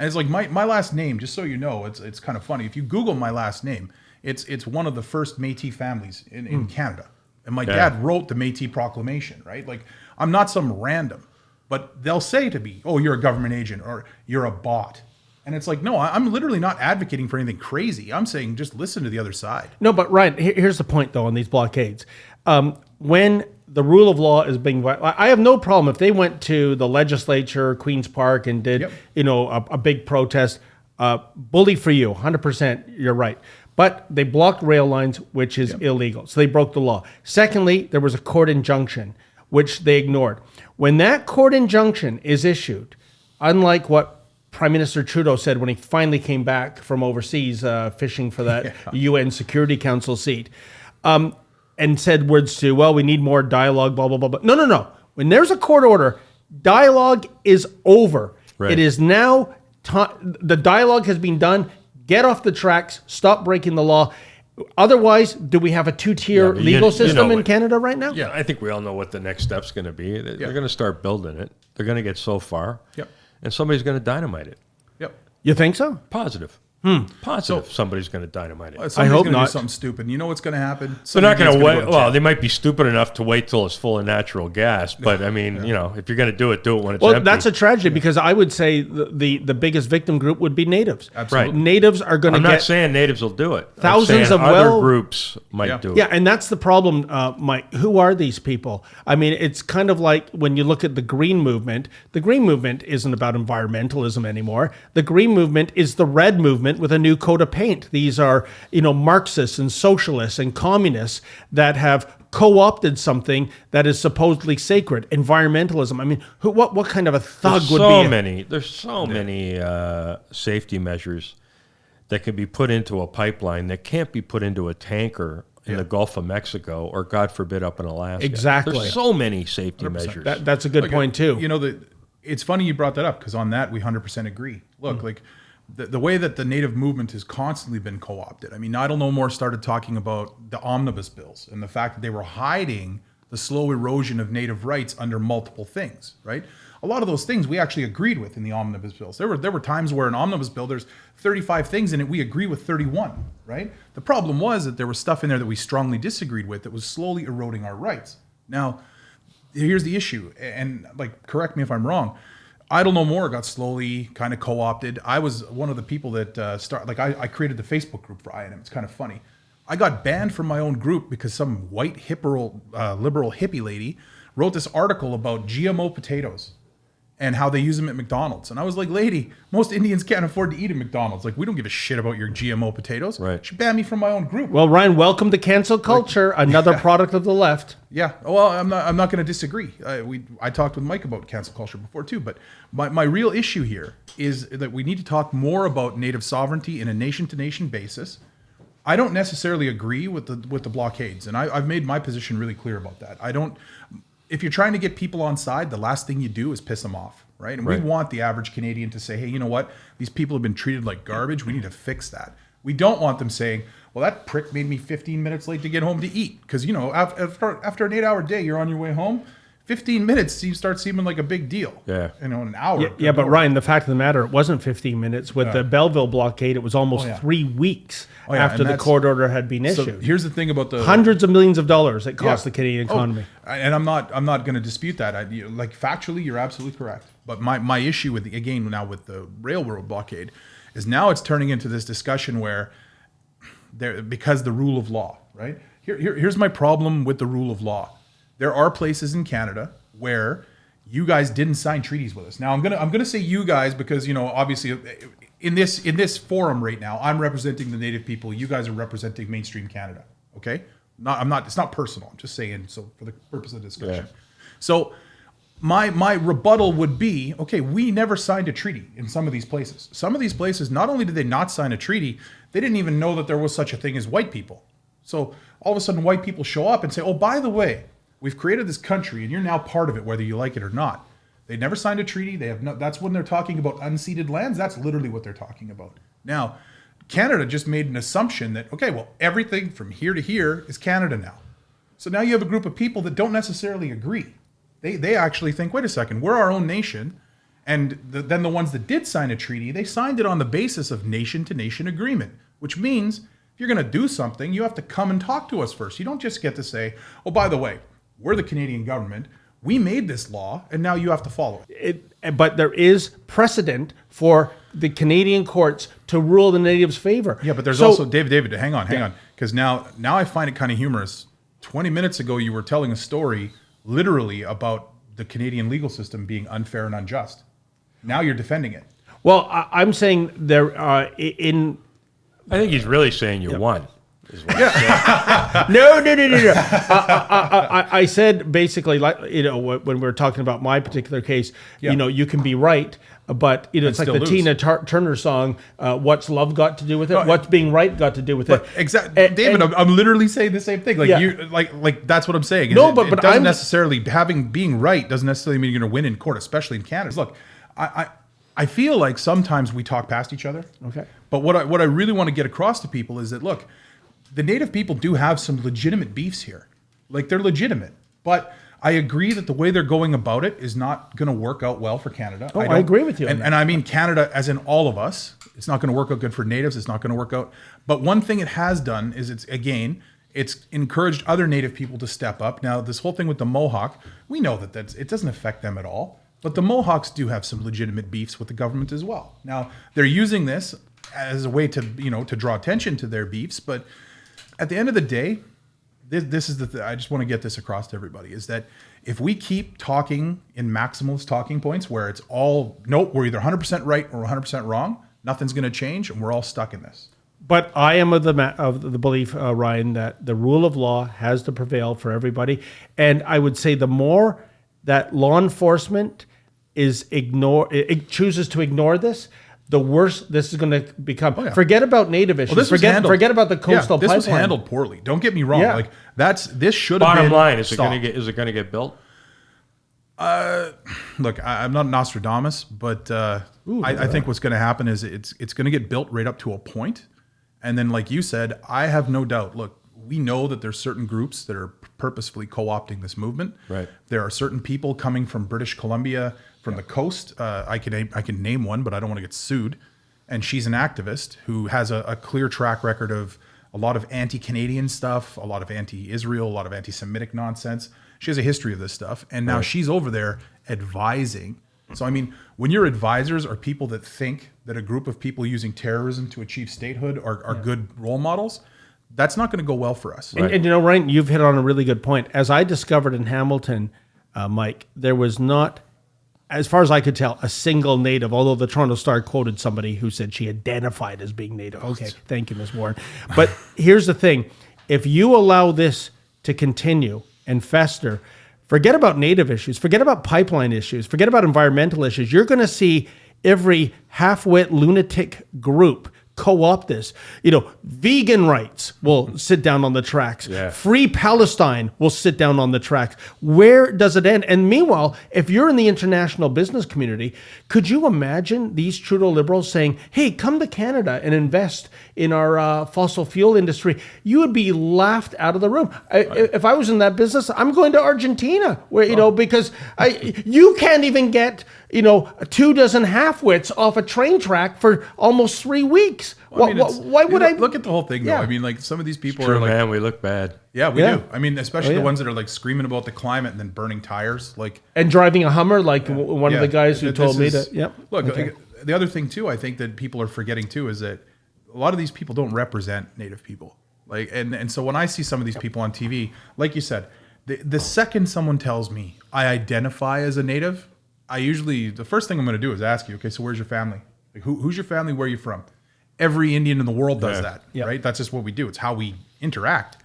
And it's like my last name, just so you know, it's kind of funny. If you Google my last name, it's one of the first Métis families in Canada. And my dad wrote the Métis Proclamation, right? Like, I'm not some random. But they'll say to me, oh, you're a government agent or you're a bot. And it's like, no, I'm literally not advocating for anything crazy. I'm saying just listen to the other side. No, but Ryan, here's the point, though, on these blockades. When the rule of law is being violated, I have no problem if they went to the legislature, Queen's Park, and did, a big protest. Bully for you, 100%, you're right. But they blocked rail lines, which is illegal. So they broke the law. Secondly, there was a court injunction, which they ignored. When that court injunction is issued, unlike what Prime Minister Trudeau said when he finally came back from overseas fishing for that UN Security Council seat, and said words to, well, we need more dialogue, blah, blah, blah, blah. No. When there's a court order, dialogue is over. Right. It is now, the dialogue has been done. Get off the tracks. Stop breaking the law. Otherwise, do we have a two-tier legal system in Canada right now? Yeah, I think we all know what the next step's going to be. They're going to start building it. They're going to get so far. Yep. And somebody's going to dynamite it. Yep. You think so? Positive. Positive. Somebody's going to dynamite it. I hope not. Do something stupid. You know what's going to happen? They're not going to wait. Well, they might be stupid enough to wait till it's full of natural gas. But I mean, if you're going to do it when it's empty. That's a tragedy because I would say the biggest victim group would be natives. Absolutely. Right. Natives are going to get. I'm not saying natives will do it. Thousands of other groups might do it. Yeah, and that's the problem, Mike. Who are these people? I mean, it's kind of like when you look at the Green Movement. The Green Movement isn't about environmentalism anymore. The Green Movement is the Red Movement with a new coat of paint. These are, Marxists and socialists and communists that have co-opted something that is supposedly sacred, environmentalism. I mean, what kind of a thug would be? There's so many safety measures that can be put into a pipeline that can't be put into a tanker in the Gulf of Mexico or, God forbid, up in Alaska. Exactly. There's so many safety 100%. measures. That's a good point, too. It's funny you brought that up because on that, we 100% agree. Look, the way that the native movement has constantly been co-opted. I mean, Idle No More started talking about the omnibus bills and the fact that they were hiding the slow erosion of native rights under multiple things, right? A lot of those things we actually agreed with in the omnibus bills. There were times where an omnibus bill, there's 35 things in it, we agree with 31, right? The problem was that there was stuff in there that we strongly disagreed with that was slowly eroding our rights. Now, here's the issue, and correct me if I'm wrong, Idle No More got slowly kind of co-opted. I was one of the people that I created the Facebook group for INM. It's kind of funny. I got banned from my own group because some white liberal hippie lady wrote this article about GMO potatoes and how they use them at McDonald's. And I was like, lady, most Indians can't afford to eat at McDonald's. We don't give a shit about your GMO potatoes. Right. She banned me from my own group. Well, Ryan, welcome to cancel culture, another product of the left. Yeah. Well, I'm not going to disagree. I talked with Mike about cancel culture before too, but my real issue here is that we need to talk more about native sovereignty in a nation-to-nation basis. I don't necessarily agree with the blockades, and I've made my position really clear about that. If you're trying to get people on side, the last thing you do is piss them off, right? And we want the average Canadian to say, hey, you know what? These people have been treated like garbage. We need to fix that. We don't want them saying, well, that prick made me 15 minutes late to get home to eat. Because, after an 8-hour day, you're on your way home. 15 minutes, you start seeming like a big deal. Yeah. An hour. Yeah, but Ryan, the fact of the matter, it wasn't 15 minutes. With the Belleville blockade, it was almost 3 weeks after the court order had been issued. So here's the thing about the hundreds of millions of dollars it cost the Canadian economy. And I'm not going to dispute that. Factually, you're absolutely correct. But my issue with the railroad blockade is now it's turning into this discussion where because the rule of law, right? Here's my problem with the rule of law. There are places in Canada where you guys didn't sign treaties with us. Now I'm gonna say you guys because obviously in this forum right now I'm representing the Native people. You guys are representing mainstream Canada. Okay, It's not personal. I'm just saying so for the purpose of discussion. Yeah. So my rebuttal would be okay. We never signed a treaty in some of these places. Some of these places not only did they not sign a treaty, they didn't even know that there was such a thing as white people. So all of a sudden white people show up and say, oh, by the way, we've created this country, and you're now part of it, whether you like it or not. They never signed a treaty. That's when they're talking about unceded lands. That's literally what they're talking about. Now, Canada just made an assumption that, okay, well, everything from here to here is Canada now. So now you have a group of people that don't necessarily agree. They actually think, wait a second, we're our own nation. And then the ones that did sign a treaty, they signed it on the basis of nation-to-nation agreement, which means if you're going to do something, you have to come and talk to us first. You don't just get to say, oh, by the way, we're the Canadian government. We made this law, and now you have to follow it. But there is precedent for the Canadian courts to rule the natives' favor. Yeah, but there's also David. Hang on, because now I find it kind of humorous. 20 minutes ago, you were telling a story literally about the Canadian legal system being unfair and unjust. Now you're defending it. Well, I'm saying there I think he's really saying you won. is what I said. No. I said basically, like, you know, when we were talking about my particular case, you know, you can be right, but you know, it's like the Tina Turner song, "What's Love Got to Do with It? What's being right got to do with it?" Exactly, David. I'm literally saying the same thing. Like you, like that's what I'm saying. No, but it doesn't necessarily being right doesn't necessarily mean you're going to win in court, especially in Canada. Look, I feel like sometimes we talk past each other. Okay. But what I really want to get across to people is that, look, the Native people do have some legitimate beefs here. Like, they're legitimate. But I agree that the way they're going about it is not going to work out well for Canada. Oh, I agree with you. And I mean Canada as in all of us. It's not going to work out good for Natives. It's not going to work out. But one thing it has done is it's encouraged other Native people to step up. Now, this whole thing with the Mohawk, we know that it doesn't affect them at all. But the Mohawks do have some legitimate beefs with the government as well. Now, they're using this as a way to, you know, to draw attention to their beefs. But at the end of the day, this is I just want to get this across to everybody, is that if we keep talking in maximalist talking points where it's all, nope, we're either 100% right or 100% wrong, nothing's going to change, and we're all stuck in this. But I am of the belief, Ryan, that the rule of law has to prevail for everybody. And I would say the more that law enforcement it chooses to ignore this, the worse this is going to become. Oh, yeah. Forget about Native issues. Forget about the coastal pipeline. This was handled poorly. Don't get me wrong. Yeah. Like this should have been. Bottom line, is it going to get built? Look, I'm not Nostradamus, but I think what's going to happen is it's going to get built right up to a point, and then, like you said, I have no doubt. Look, we know that there's certain groups that are purposefully co-opting this movement. Right. There are certain people coming from British Columbia, from the coast. I can name one, but I don't want to get sued. And she's an activist who has a clear track record of a lot of anti-Canadian stuff, a lot of anti-Israel, a lot of anti-Semitic nonsense. She has a history of this stuff. And now she's over there advising. So, I mean, when your advisors are people that think that a group of people using terrorism to achieve statehood are good role models, that's not going to go well for us. And you know, Ryan, you've hit on a really good point. As I discovered in Hamilton, Mike, there was not, as far as I could tell, a single Native, although the Toronto Star quoted somebody who said she identified as being Native. Okay, thank you, Ms. Warren. But here's the thing. If you allow this to continue and fester, forget about Native issues, forget about pipeline issues, forget about environmental issues. You're going to see every half-wit lunatic group co-opt this. You know, vegan rights will sit down on the tracks. Yeah. Free Palestine will sit down on the tracks. Where does it end? And meanwhile, if you're in the international business community, could you imagine these Trudeau Liberals saying, hey, come to Canada and invest in our fossil fuel industry? You would be laughed out of the room. If I was in that business, I'm going to Argentina, where, you know, because you can't even get, you know, 24 half-wits off a train track for almost 3 weeks. Well, I mean, why would I look at the whole thing though? Yeah. I mean, like, some of these people True, are like, man, we look bad. Yeah, we do. I mean, especially the ones that are like screaming about the climate and then burning tires, like, and driving a Hummer, like one of the guys who told me that. Yep. Look, like, the other thing too, I think that people are forgetting too, is that a lot of these people don't represent Native people. Like, and so when I see some of these people on TV, like you said, the second someone tells me I identify as a Native, the first thing I'm going to do is ask you, okay, so where's your family? Like, who's your family? Where are you from? Every Indian in the world does that, right? That's just what we do. It's how we interact.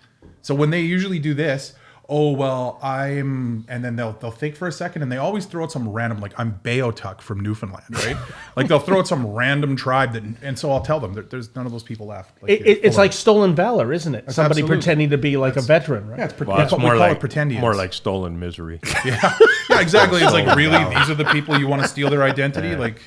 So when they usually do this, oh, well, and then they'll think for a second, and they always throw out some random, like, I'm Beothuk from Newfoundland, right? Like, they'll throw out some random tribe and so I'll tell them there's none of those people left. Like, it's like stolen valor, isn't it? Somebody absolutely pretending to be like a veteron, right? Yeah, it's Well, that's what we call it, pretendians. More like stolen misery. Yeah, exactly. It's like, really, these are the people you want to steal their identity? Like,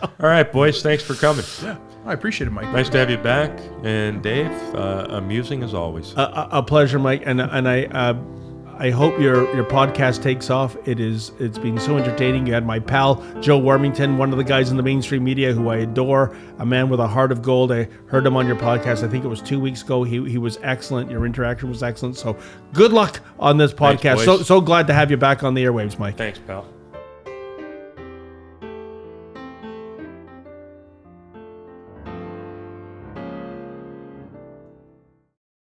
all right, boys, thanks for coming. Yeah, I appreciate it, Mike. Nice to have you back. And Dave, amusing as always. A pleasure, Mike. And I hope your podcast takes off. It's been so entertaining. You had my pal Joe Warmington, one of the guys in the mainstream media who I adore, a man with a heart of gold. I heard him on your podcast. I think it was 2 weeks ago. He was excellent. Your interaction was excellent. So good luck on this podcast. Thanks, so glad to have you back on the airwaves, Mike. Thanks, pal.